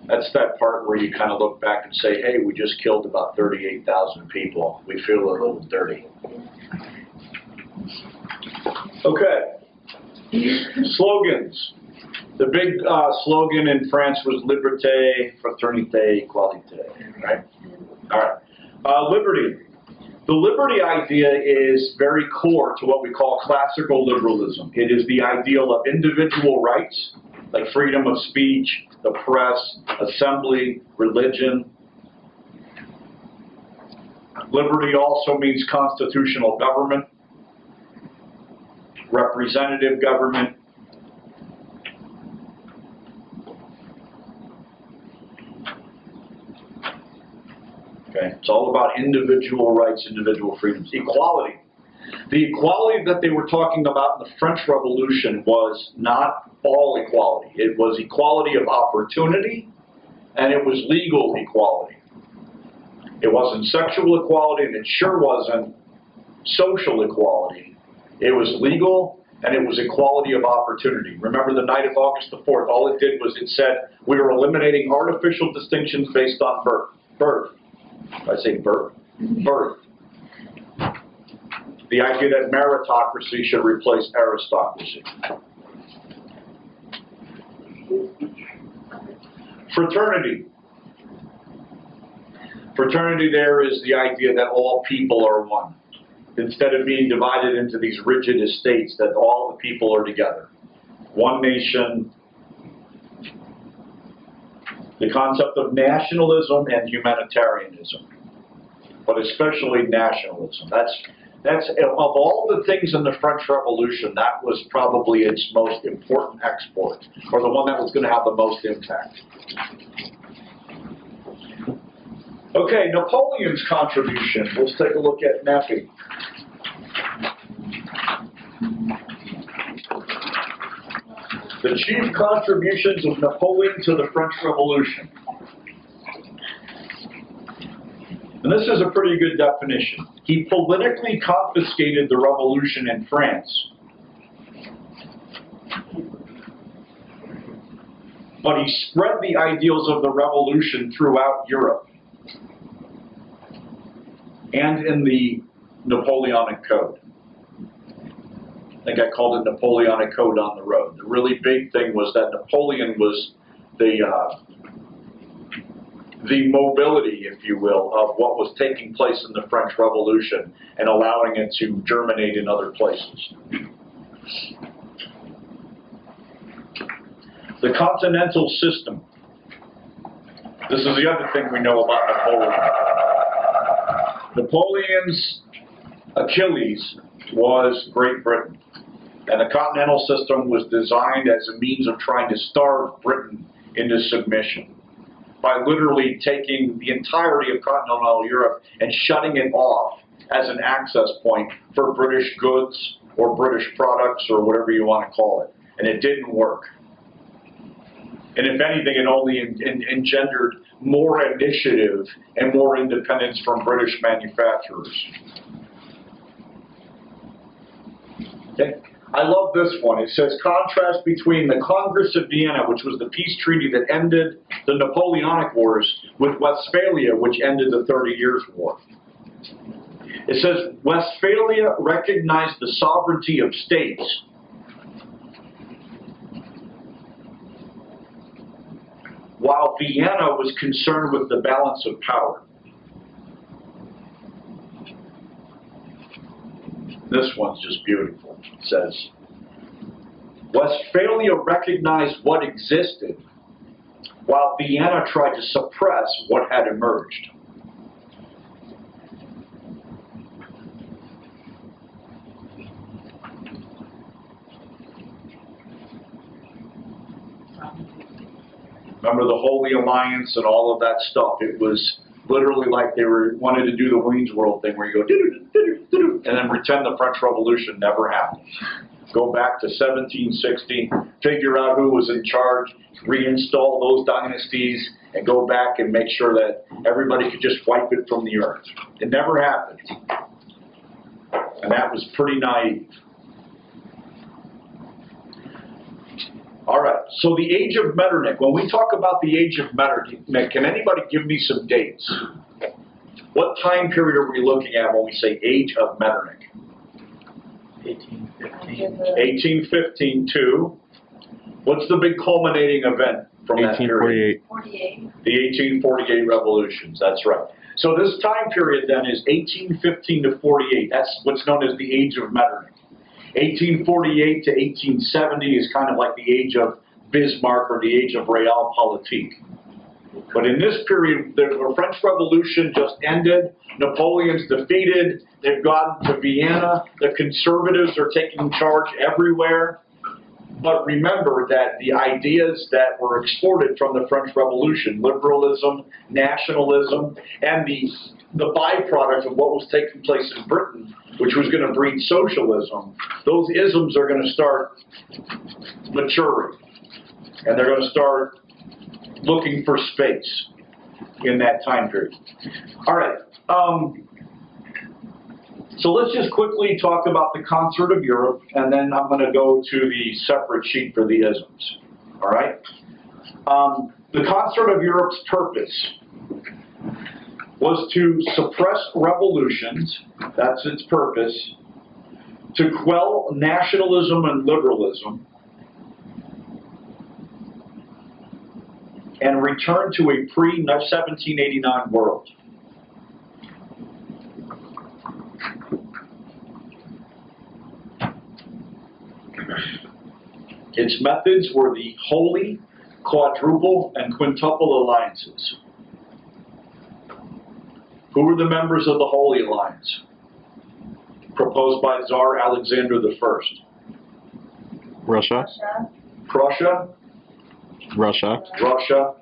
That's that part where you kind of look back and say, hey, we just killed about 38,000 people. We feel a little dirty. Okay. Slogans. The big slogan in France was liberté, fraternité, égalité. Right? All right. Liberty. The liberty idea is very core to what we call classical liberalism. It is the ideal of individual rights, like freedom of speech, the press, assembly, religion. Liberty also means constitutional government, representative government, okay? It's all about individual rights, individual freedoms. Equality. The equality that they were talking about in the French Revolution was not all equality. It was equality of opportunity, and it was legal equality. It wasn't sexual equality, and it sure wasn't social equality. It was legal, and it was equality of opportunity. Remember the night of August the 4th, all it did was it said, we are eliminating artificial distinctions based on birth. Birth. Did I say birth? Birth. The idea that meritocracy should replace aristocracy. Fraternity. Fraternity there is the idea that all people are one. Instead of being divided into these rigid estates, that all the people are together. One nation. The concept of nationalism and humanitarianism, but especially nationalism. That's of all the things in the French Revolution, that was probably its most important export, or the one that was going to have the most impact. Okay, Napoleon's contribution. Let's take a look at Nappy. The chief contributions of Napoleon to the French Revolution. And this is a pretty good definition. He politically confiscated the revolution in France, but he spread the ideals of the revolution throughout Europe and in the Napoleonic Code. I think I called it Napoleonic Code on the Road. The really big thing was that Napoleon was the the mobility, if you will, of what was taking place in the French Revolution and allowing it to germinate in other places. The continental system. This is the other thing we know about Napoleon. Napoleon's Achilles was Great Britain. And the continental system was designed as a means of trying to starve Britain into submission by literally taking the entirety of continental Europe and shutting it off as an access point for British goods or British products or whatever you want to call it. And it didn't work. And if anything, it only engendered more initiative and more independence from British manufacturers. Okay. I love this one. It says, contrast between the Congress of Vienna, which was the peace treaty that ended the Napoleonic Wars, with Westphalia, which ended the 30 Years' War. It says, Westphalia recognized the sovereignty of states, while Vienna was concerned with the balance of power. This one's just beautiful. It says, Westphalia recognized what existed, while Vienna tried to suppress what had emerged. Remember the Holy Alliance and all of that stuff? It was literally like they wanted to do the Wayne's World thing where you go doo-doo-doo-doo-doo, and then pretend the French Revolution never happened. Go back to 1760, figure out who was in charge, reinstall those dynasties, and go back and make sure that everybody could just wipe it from the earth. It never happened. And that was pretty naive. All right, so the age of Metternich. When we talk about the age of Metternich, can anybody give me some dates? What time period are we looking at when we say age of Metternich? 1815. 1815 to, what's the big culminating event from that period? 48. The 1848 revolutions, that's right. So this time period then is 1815 to 48. That's what's known as the age of Metternich. 1848 to 1870 is kind of like the age of Bismarck or the age of Realpolitik. But in this period, the French Revolution just ended. Napoleon's defeated. They've gone to Vienna. The conservatives are taking charge everywhere. But remember that the ideas that were exported from the French Revolution, liberalism, nationalism, and the byproduct of what was taking place in Britain, which was going to breed socialism, those isms are going to start maturing. And they're going to start looking for space in that time period. All right. So let's just quickly talk about the Concert of Europe, and then I'm going to go to the separate sheet for the isms. All right? The Concert of Europe's purpose was to suppress revolutions, that's its purpose, to quell nationalism and liberalism, and return to a pre-1789 world. Its methods were the holy, quadruple, and quintuple alliances. Who were the members of the Holy Alliance? Proposed by Tsar Alexander I. Russia. Prussia. Russia. Russia.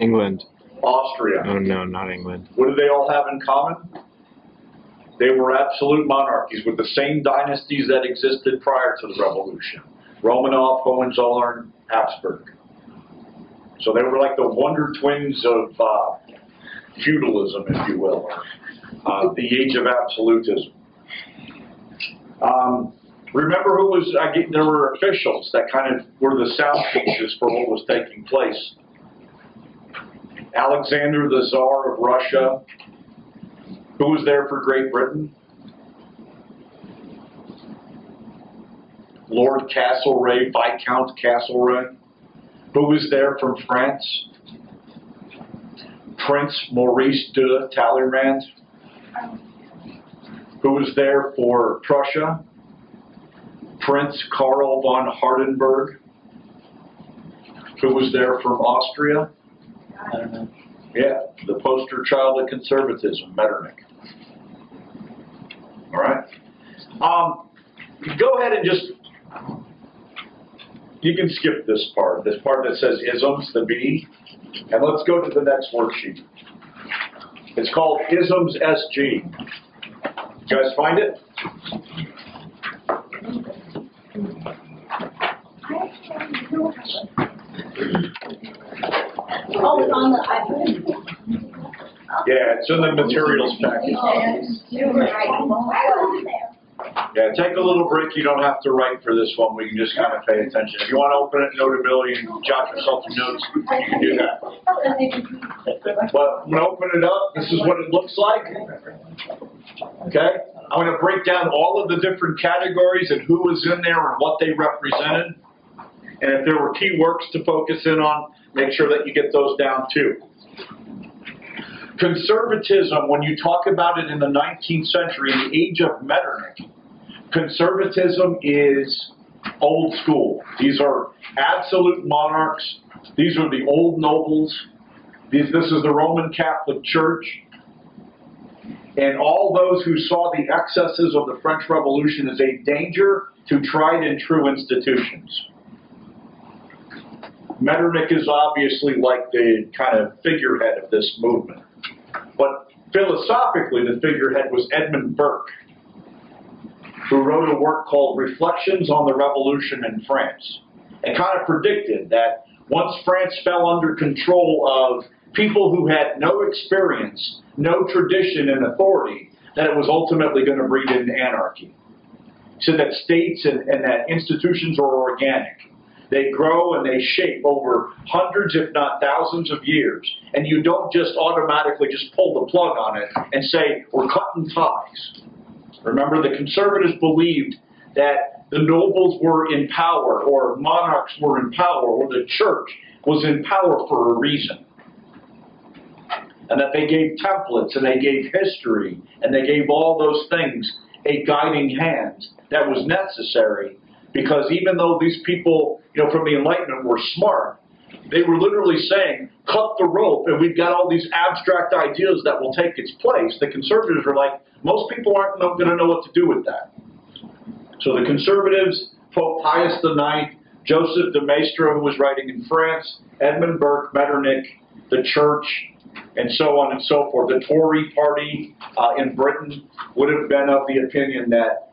England. Austria. Oh no, not England. What did they all have in common? They were absolute monarchies with the same dynasties that existed prior to the revolution. Romanov, Hohenzollern, Habsburg. So they were like the wonder twins of feudalism, if you will, the age of absolutism. Remember who was, there were officials that kind of were the sound pieces for what was taking place. Alexander, the Tsar of Russia. Who was there for Great Britain? Lord Castlereagh, Viscount Castlereagh. Who was there from France? Prince Maurice de Talleyrand, who was there for Prussia. Prince Karl von Hardenberg, who was there from Austria. I don't know. Yeah, the poster child of conservatism, Metternich. All right. Go ahead and just, you can skip this part that says isms, the B, and let's go to the next worksheet. It's called Isms SG. You guys find it? Oh, it's on the iPad. Yeah, it's in the materials package. Yeah, take a little break. You don't have to write for this one. We can just kind of pay attention. If you want to open it in Notability and jot yourself some notes, you can do that. But when I open it up, this is what it looks like. Okay? I'm going to break down all of the different categories and who was in there and what they represented. And if there were key works to focus in on, make sure that you get those down too. Conservatism, when you talk about it in the 19th century, in the age of Metternich, conservatism is old school. These are absolute monarchs. These are the old nobles. This is the Roman Catholic Church. And all those who saw the excesses of the French Revolution as a danger to tried and true institutions. Metternich is obviously like the kind of figurehead of this movement. But philosophically, the figurehead was Edmund Burke, who wrote a work called Reflections on the Revolution in France, and kind of predicted that once France fell under control of people who had no experience, no tradition and authority, that it was ultimately going to breed into anarchy. He said that states and that institutions are organic. They grow and they shape over hundreds, if not thousands of years. And you don't just automatically just pull the plug on it and say, we're cutting ties. Remember, the conservatives believed that the nobles were in power, or monarchs were in power, or the church was in power for a reason. And that they gave templates, and they gave history, and they gave all those things a guiding hand that was necessary. Because even though these people, from the Enlightenment were smart, they were literally saying, cut the rope, and we've got all these abstract ideas that will take its place. The conservatives are like, most people aren't going to know what to do with that. So the conservatives, Pope Pius IX, Joseph de Maistre, who was writing in France, Edmund Burke, Metternich, the church, and so on and so forth. The Tory party in Britain would have been of the opinion that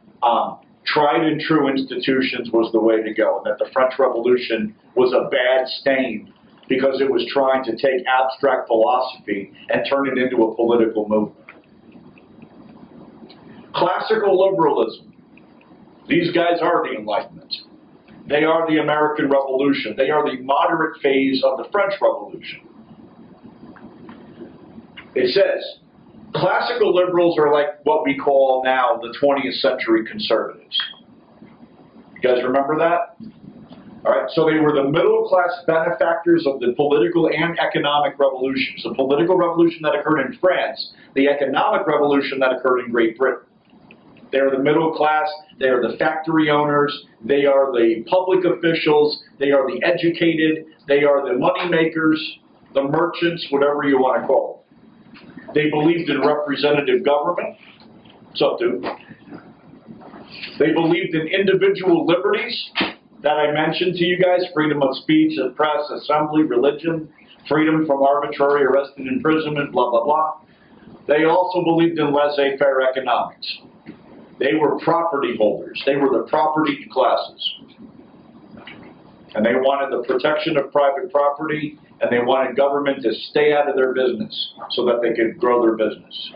tried and true institutions was the way to go, and that the French Revolution was a bad stain because it was trying to take abstract philosophy and turn it into a political movement. Classical liberalism. These guys are the Enlightenment. They are the American Revolution. They are the moderate phase of the French Revolution. It says, classical liberals are like what we call now the 20th century conservatives. You guys remember that? All right, so they were the middle-class benefactors of the political and economic revolutions. The political revolution that occurred in France, the economic revolution that occurred in Great Britain. They are the middle class, they are the factory owners, they are the public officials, they are the educated, they are the money makers, the merchants, whatever you want to call them. They believed in representative government. What's up, dude? They believed in individual liberties that I mentioned to you guys, freedom of speech, of press, assembly, religion, freedom from arbitrary arrest and imprisonment, blah, blah, blah. They also believed in laissez-faire economics. They were property holders. They were the property classes. And they wanted the protection of private property, and they wanted government to stay out of their business so that they could grow their business.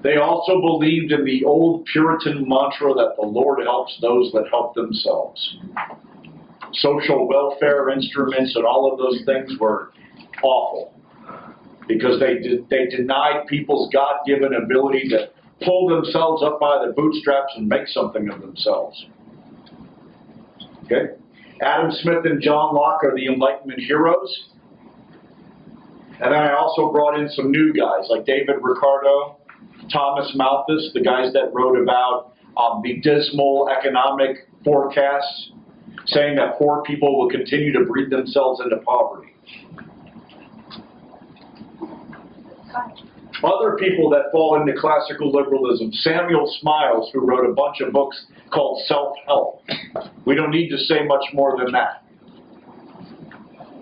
They also believed in the old Puritan mantra that the Lord helps those that help themselves. Social welfare instruments and all of those things were awful because they denied people's God-given ability to pull themselves up by the bootstraps and make something of themselves. Okay? Adam Smith and John Locke are the Enlightenment heroes. And then I also brought in some new guys like David Ricardo, Thomas Malthus, the guys that wrote about the dismal economic forecasts, saying that poor people will continue to breed themselves into poverty. Other people that fall into classical liberalism, Samuel Smiles, who wrote a bunch of books called Self-Help. We don't need to say much more than that.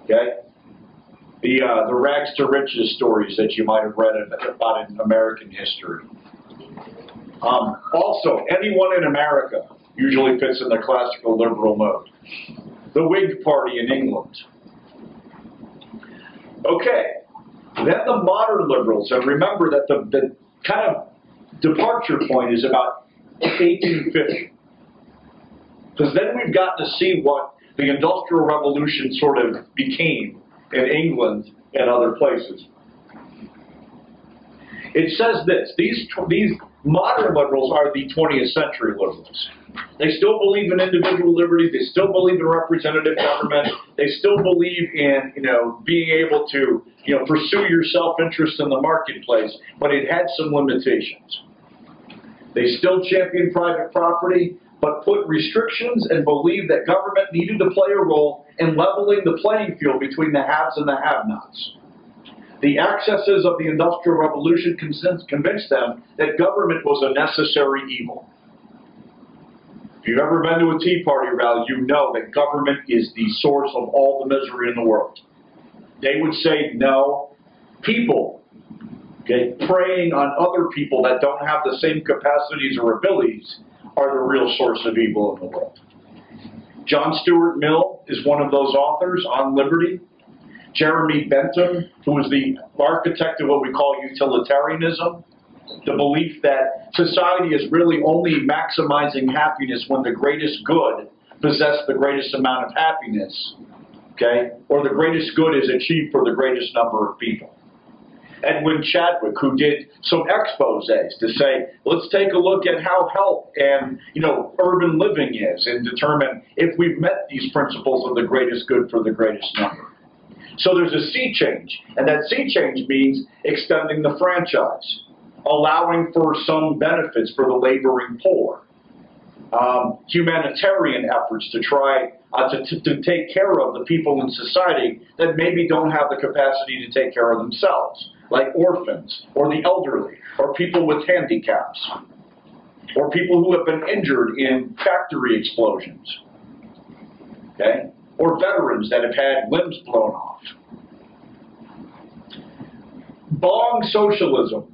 Okay? The rags to riches stories that you might have read about in American history. Also, anyone in America usually fits in the classical liberal mode. The Whig Party in England. Okay. Then the modern liberals, and remember that the kind of departure point is about 1850. Because then we've gotten to see what the Industrial Revolution sort of became in England and other places. It says this, these modern liberals are the 20th century liberals. They still believe in individual liberty. They still believe in representative government. They still believe in, being able to, pursue your self-interest in the marketplace, but it had some limitations. They still champion private property, but put restrictions and believed that government needed to play a role in leveling the playing field between the haves and the have-nots. The excesses of the Industrial Revolution convinced them that government was a necessary evil. If you've ever been to a Tea Party rally, you know that government is the source of all the misery in the world. They would say, no, people, preying on other people that don't have the same capacities or abilities are the real source of evil in the world. John Stuart Mill is one of those authors on liberty. Jeremy Bentham, who was the architect of what we call utilitarianism, the belief that society is really only maximizing happiness when the greatest good possess the greatest amount of happiness, or the greatest good is achieved for the greatest number of people. Edwin Chadwick, who did some exposés to say, let's take a look at how health and urban living is and determine if we've met these principles of the greatest good for the greatest number. So there's a sea change, and that sea change means extending the franchise, allowing for some benefits for the laboring poor, humanitarian efforts to try to take care of the people in society that maybe don't have the capacity to take care of themselves, like orphans, or the elderly, or people with handicaps, or people who have been injured in factory explosions, or veterans that have had limbs blown off. Bong socialism.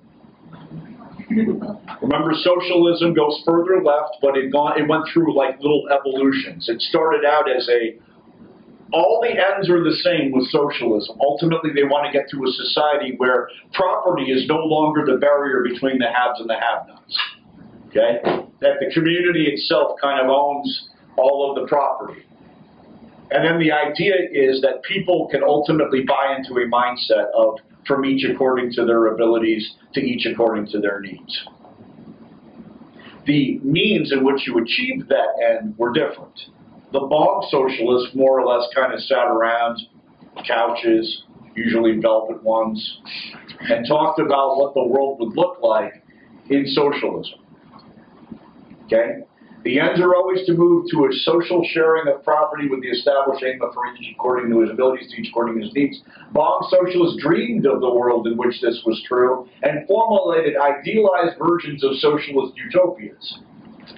Remember, socialism goes further left, but it went through like little evolutions. It started out as all the ends are the same with socialism. Ultimately, they want to get to a society where property is no longer the barrier between the haves and the have-nots. That the community itself kind of owns all of the property. And then the idea is that people can ultimately buy into a mindset of from each according to their abilities to each according to their needs. The means in which you achieved that end were different. The Bong socialists more or less kind of sat around couches, usually velvet ones, and talked about what the world would look like in socialism. The ends are always to move to a social sharing of property with the established aim of for each according to his abilities, to each according to his needs. Bong socialists dreamed of the world in which this was true and formulated idealized versions of socialist utopias.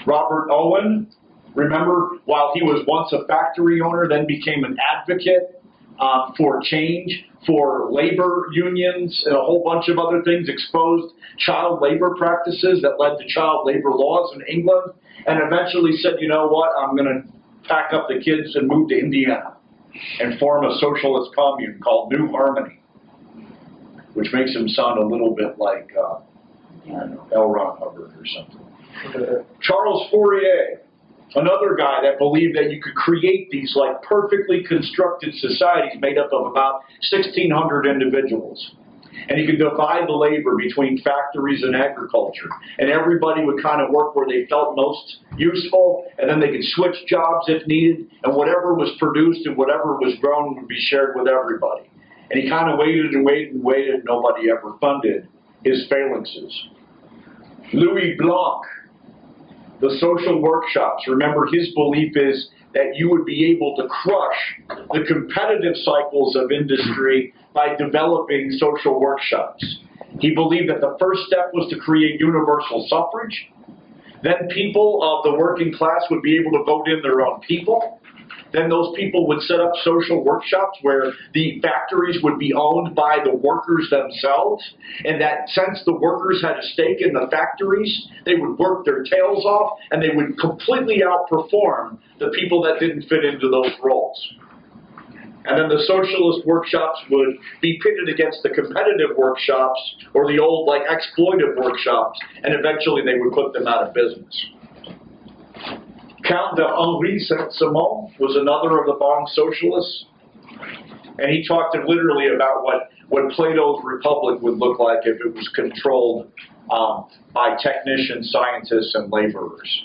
Robert Owen, remember, while he was once a factory owner, then became an advocate for change, for labor unions, and a whole bunch of other things, exposed child labor practices that led to child labor laws in England, and eventually said, you know what, I'm going to pack up the kids and move to Indiana and form a socialist commune called New Harmony, which makes him sound a little bit like, L. Ron Hubbard or something. Charles Fourier, another guy that believed that you could create these like perfectly constructed societies made up of about 1,600 individuals. And you could divide the labor between factories and agriculture. And everybody would kind of work where they felt most useful, and then they could switch jobs if needed, and whatever was produced and whatever was grown would be shared with everybody. And he kind of waited and waited and waited, and nobody ever funded his phalanxes. Louis Blanc, the social workshops. Remember, his belief is that you would be able to crush the competitive cycles of industry by developing social workshops. He believed that the first step was to create universal suffrage. Then people of the working class would be able to vote in their own people. Then those people would set up social workshops where the factories would be owned by the workers themselves. And that since the workers had a stake in the factories, they would work their tails off and they would completely outperform the people that didn't fit into those roles. And then the socialist workshops would be pitted against the competitive workshops or the old like exploitive workshops, and eventually they would put them out of business. Count de Henri Saint-Simon was another of the Bong socialists, and he talked literally about what Plato's Republic would look like if it was controlled by technicians, scientists, and laborers.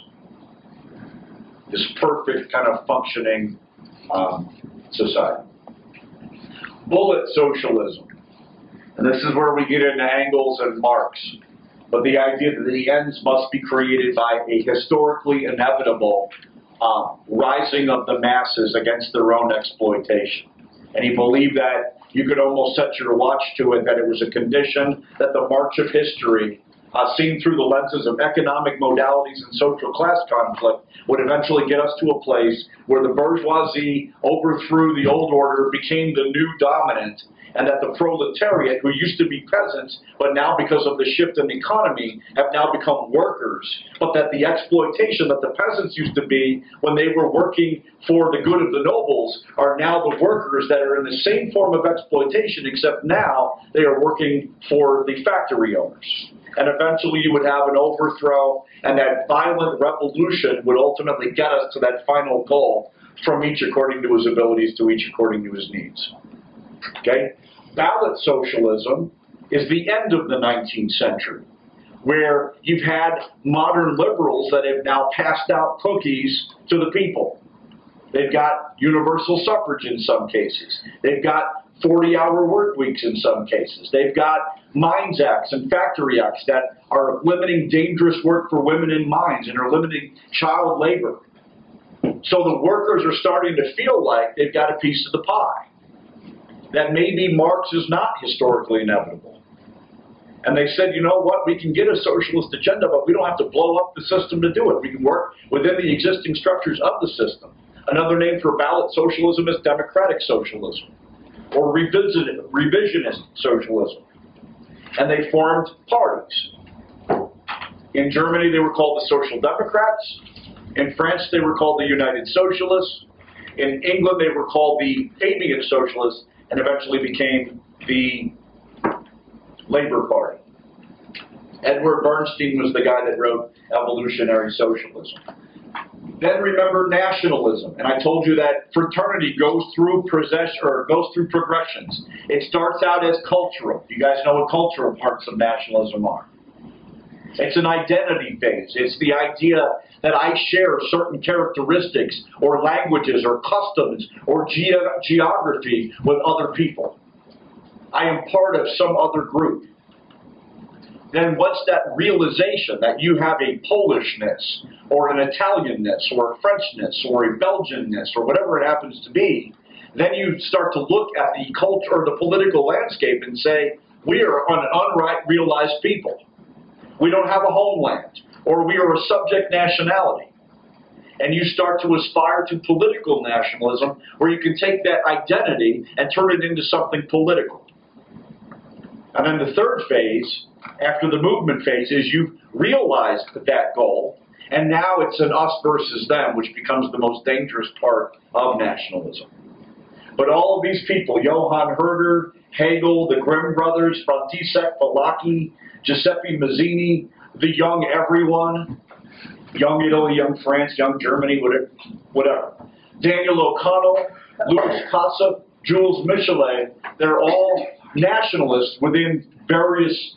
This perfect kind of functioning society. Bullet socialism. And this is where we get into Engels and Marx. But the idea that the ends must be created by a historically inevitable rising of the masses against their own exploitation. And he believed that you could almost set your watch to it, that it was a condition that the march of history, seen through the lenses of economic modalities and social class conflict, would eventually get us to a place where the bourgeoisie overthrew the old order, became the new dominant, and that the proletariat, who used to be peasants, but now because of the shift in the economy, have now become workers, but that the exploitation that the peasants used to be when they were working for the good of the nobles are now the workers that are in the same form of exploitation, except now they are working for the factory owners. And eventually you would have an overthrow, and that violent revolution would ultimately get us to that final goal, from each according to his abilities to each according to his needs. Okay? Ballot socialism is the end of the 19th century, where you've had modern liberals that have now passed out cookies to the people. They've got universal suffrage in some cases. They've got 40-hour work weeks in some cases. They've got mines acts and factory acts that are limiting dangerous work for women in mines and are limiting child labor. So the workers are starting to feel like they've got a piece of the pie. That maybe Marx is not historically inevitable. And they said, you know what, we can get a socialist agenda, but we don't have to blow up the system to do it. We can work within the existing structures of the system. Another name for ballot socialism is democratic socialism, or revisionist socialism. And they formed parties. In Germany, they were called the Social Democrats. In France, they were called the United Socialists. In England, they were called the Fabian Socialists, and eventually became the Labour Party. Edward Bernstein was the guy that wrote Evolutionary Socialism. Then remember nationalism, and I told you that fraternity goes through progressions. It starts out as cultural. You guys know what cultural parts of nationalism are. It's an identity phase. It's the idea that I share certain characteristics or languages or customs or geography with other people. I am part of some other group. Then what's that realization that you have a Polishness or an Italianness or a Frenchness or a Belgianness or whatever it happens to be? Then you start to look at the culture or the political landscape and say, we are an unrealized people. We don't have a homeland, or we are a subject nationality. And you start to aspire to political nationalism, where you can take that identity and turn it into something political. And then the third phase, after the movement phase, is you've realized that goal, and now it's an us versus them, which becomes the most dangerous part of nationalism. But all of these people, Johann Herder, Hegel, the Grimm brothers, František Falaki, Giuseppe Mazzini, the young everyone, young Italy, young France, young Germany, whatever. Daniel O'Connell, Louis Casa, Jules Michelet, they're all nationalists within various,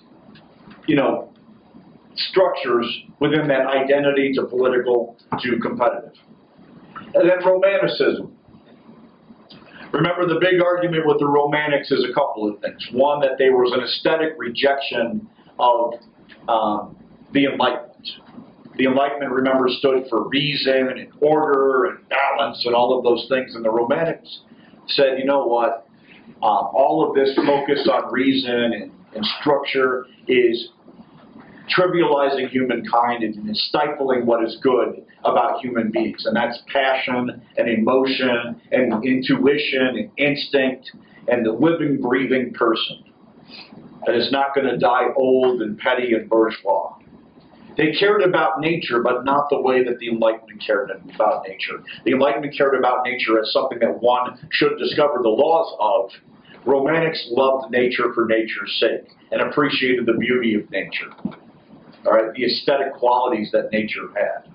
structures within that identity to political to competitive. And then Romanticism. Remember, the big argument with the Romantics is a couple of things. One, that there was an aesthetic rejection of the Enlightenment. The Enlightenment, remember, stood for reason and order and balance and all of those things. And the Romantics said, you know what, all of this focus on reason and structure is trivializing humankind and stifling what is good about human beings. And that's passion and emotion and intuition and instinct and the living, breathing person that is not going to die old and petty and bourgeois. They cared about nature, but not the way that the Enlightenment cared about nature. The Enlightenment cared about nature as something that one should discover the laws of. Romantics loved nature for nature's sake and appreciated the beauty of nature. All right, the aesthetic qualities that nature had.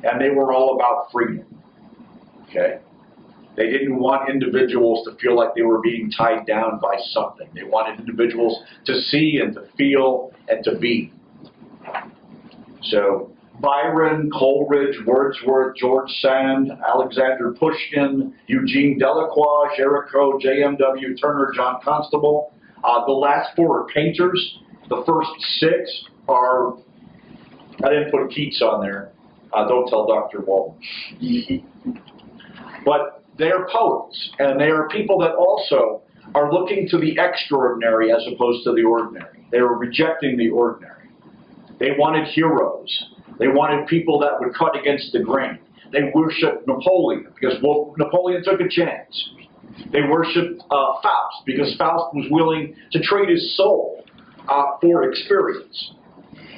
And they were all about freedom. Okay? They didn't want individuals to feel like they were being tied down by something. They wanted individuals to see and to feel and to be. So, Byron, Coleridge, Wordsworth, George Sand, Alexander Pushkin, Eugene Delacroix, Jericho, J.M.W. Turner, John Constable. The last four are painters. The first six are, I didn't put Keats on there. Don't tell Dr. Walton. But they are poets, and they are people that also are looking to the extraordinary as opposed to the ordinary. They were rejecting the ordinary. They wanted heroes. They wanted people that would cut against the grain. They worshipped Napoleon because Napoleon took a chance. They worshipped Faust because Faust was willing to trade his soul for experience.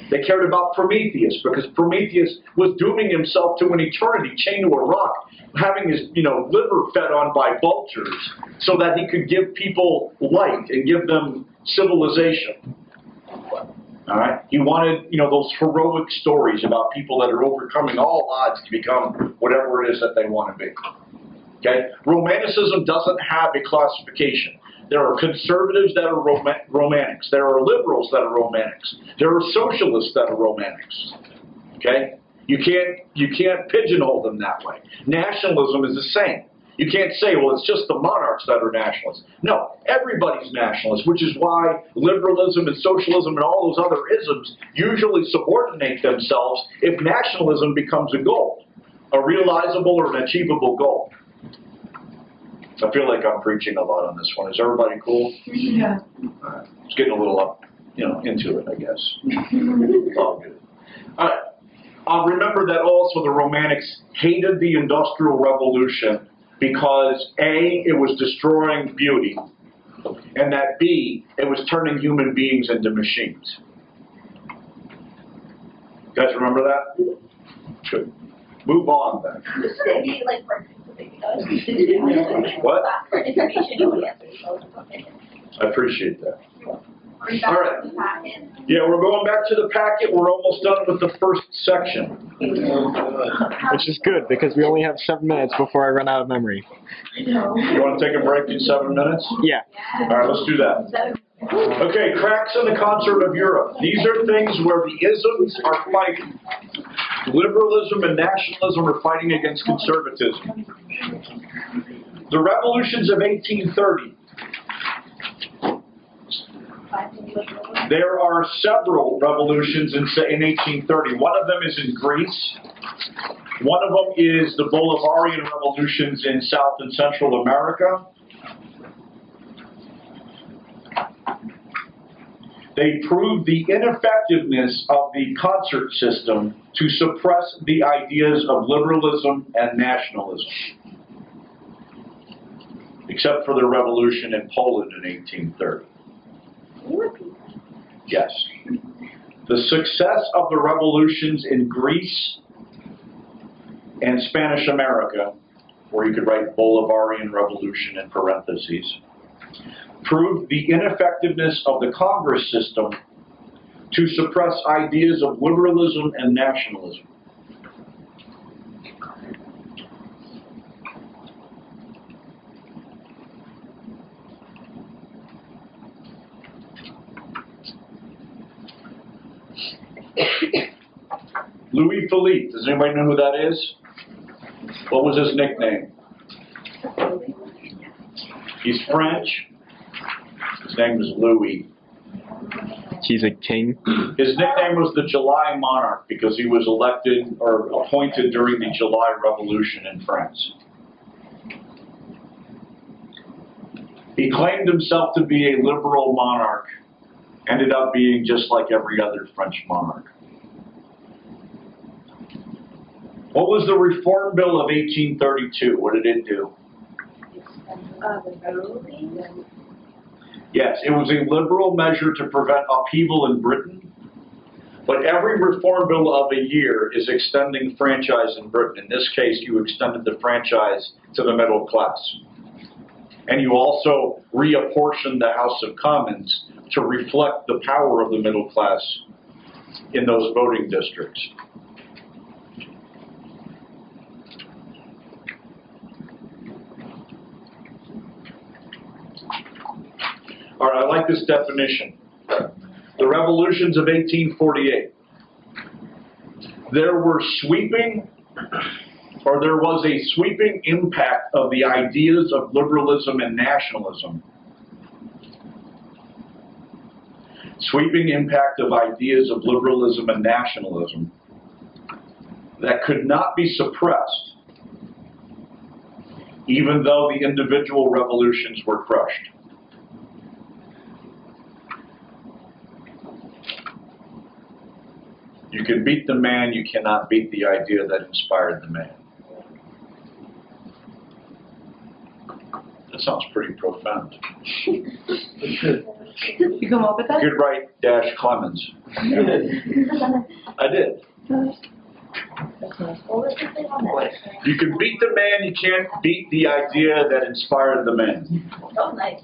They cared about Prometheus because Prometheus was dooming himself to an eternity chained to a rock, having his liver fed on by vultures so that he could give people light and give them civilization. All right? He wanted, those heroic stories about people that are overcoming all odds to become whatever it is that they want to be. Okay? Romanticism doesn't have a classification. There are conservatives that are romantics. There are liberals that are romantics. There are socialists that are romantics. Okay? You can't pigeonhole them that way. Nationalism is the same. You can't say, well, it's just the monarchs that are nationalists. No, everybody's nationalist, which is why liberalism and socialism and all those other isms usually subordinate themselves if nationalism becomes a goal, a realizable or an achievable goal. I feel like I'm preaching a lot on this one. Is everybody cool? Yeah. All right. It's getting a little up, into it, I guess. It's all good. All right. Remember that also the Romantics hated the Industrial Revolution because A, it was destroying beauty, and that B, it was turning human beings into machines. You guys remember that? Good. Move on then. This would be like for What? For information, nobody has to. I appreciate that. All right. Yeah, we're going back to the packet. We're almost done with the first section. Which is good, because we only have 7 minutes before I run out of memory. You want to take a break in 7 minutes? Yeah. All right, let's do that. Okay, cracks in the concert of Europe. These are things where the isms are fighting. Liberalism and nationalism are fighting against conservatism. The revolutions of 1830. There are several revolutions in 1830. One of them is in Greece. One of them is the Bolivarian revolutions in South and Central America. They proved the ineffectiveness of the concert system to suppress the ideas of liberalism and nationalism. Except for the revolution in Poland in 1830. Yes. The success of the revolutions in Greece and Spanish America, or you could write Bolivarian Revolution in parentheses, proved the ineffectiveness of the Congress system to suppress ideas of liberalism and nationalism. Louis Philippe, does anybody know who that is? What was his nickname? He's French. His name is Louis. He's a king. His nickname was the July Monarch because he was elected or appointed during the July Revolution in France. He claimed himself to be a liberal monarch, ended up being just like every other French monarch. What was the Reform Bill of 1832? What did it do? Yes, it was a liberal measure to prevent upheaval in Britain, but every reform bill of a year is extending franchise in Britain. In this case, you extended the franchise to the middle class. And you also reapportioned the House of Commons to reflect the power of the middle class in those voting districts. All right, I like this definition. The revolutions of 1848. There was a sweeping impact of the ideas of liberalism and nationalism. Sweeping impact of ideas of liberalism and nationalism that could not be suppressed, even though the individual revolutions were crushed. You can beat the man, you cannot beat the idea that inspired the man. That sounds pretty profound. You come up with that? You could write dash Clemens. I did. You can beat the man, you can't beat the idea that inspired the man. Oh, nice.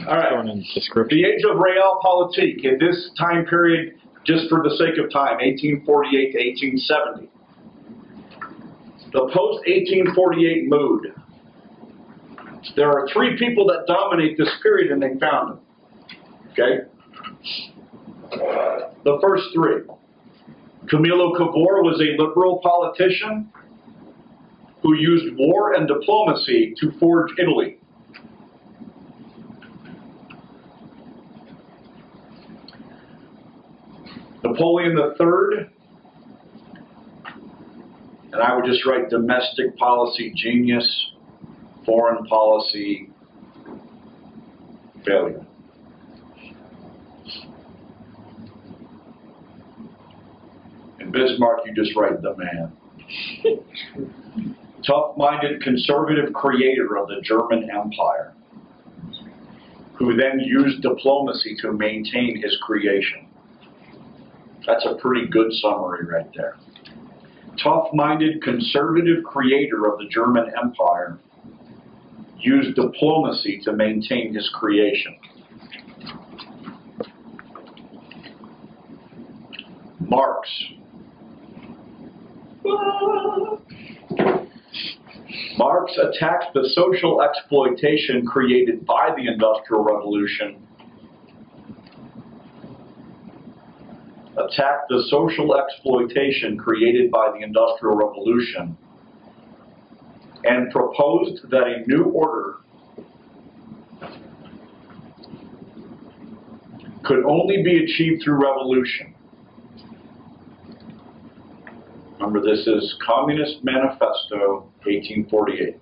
All right. The age of realpolitik in this time period, just for the sake of time, 1848 to 1870. The post-1848 mood. There are three people that dominate this period, and they found them. Okay? The first three. Camilo Cavour was a liberal politician who used war and diplomacy to forge Italy. Napoleon III, and I would just write domestic policy genius, foreign policy failure. And Bismarck, you just write the man. Tough-minded conservative creator of the German Empire, who then used diplomacy to maintain his creation. That's a pretty good summary right there. Tough-minded conservative creator of the German Empire used diplomacy to maintain his creation. Marx. Marx attacked the social exploitation created by the Industrial Revolution. Attacked the social exploitation created by the Industrial Revolution and proposed that a new order could only be achieved through revolution. Remember, this is Communist Manifesto, 1848.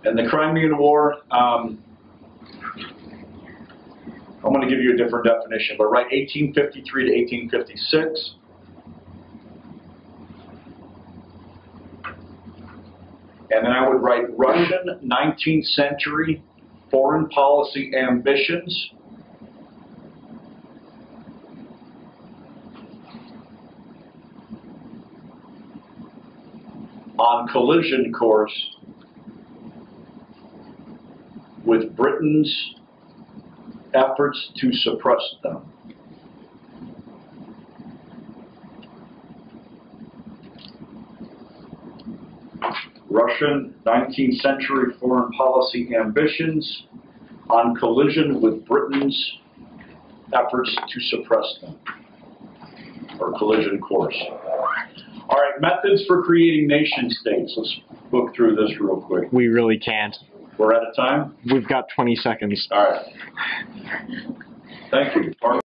And the Crimean War, I'm going to give you a different definition, but write 1853 to 1856. And then I would write Russian 19th century foreign policy ambitions. On collision course with Britain's efforts to suppress them. Russian 19th century foreign policy ambitions on collision with Britain's efforts to suppress them, or collision course. All right, methods for creating nation states. Let's book through this real quick. We really can't. We're out of time? We've got 20 seconds. All right. Thank you.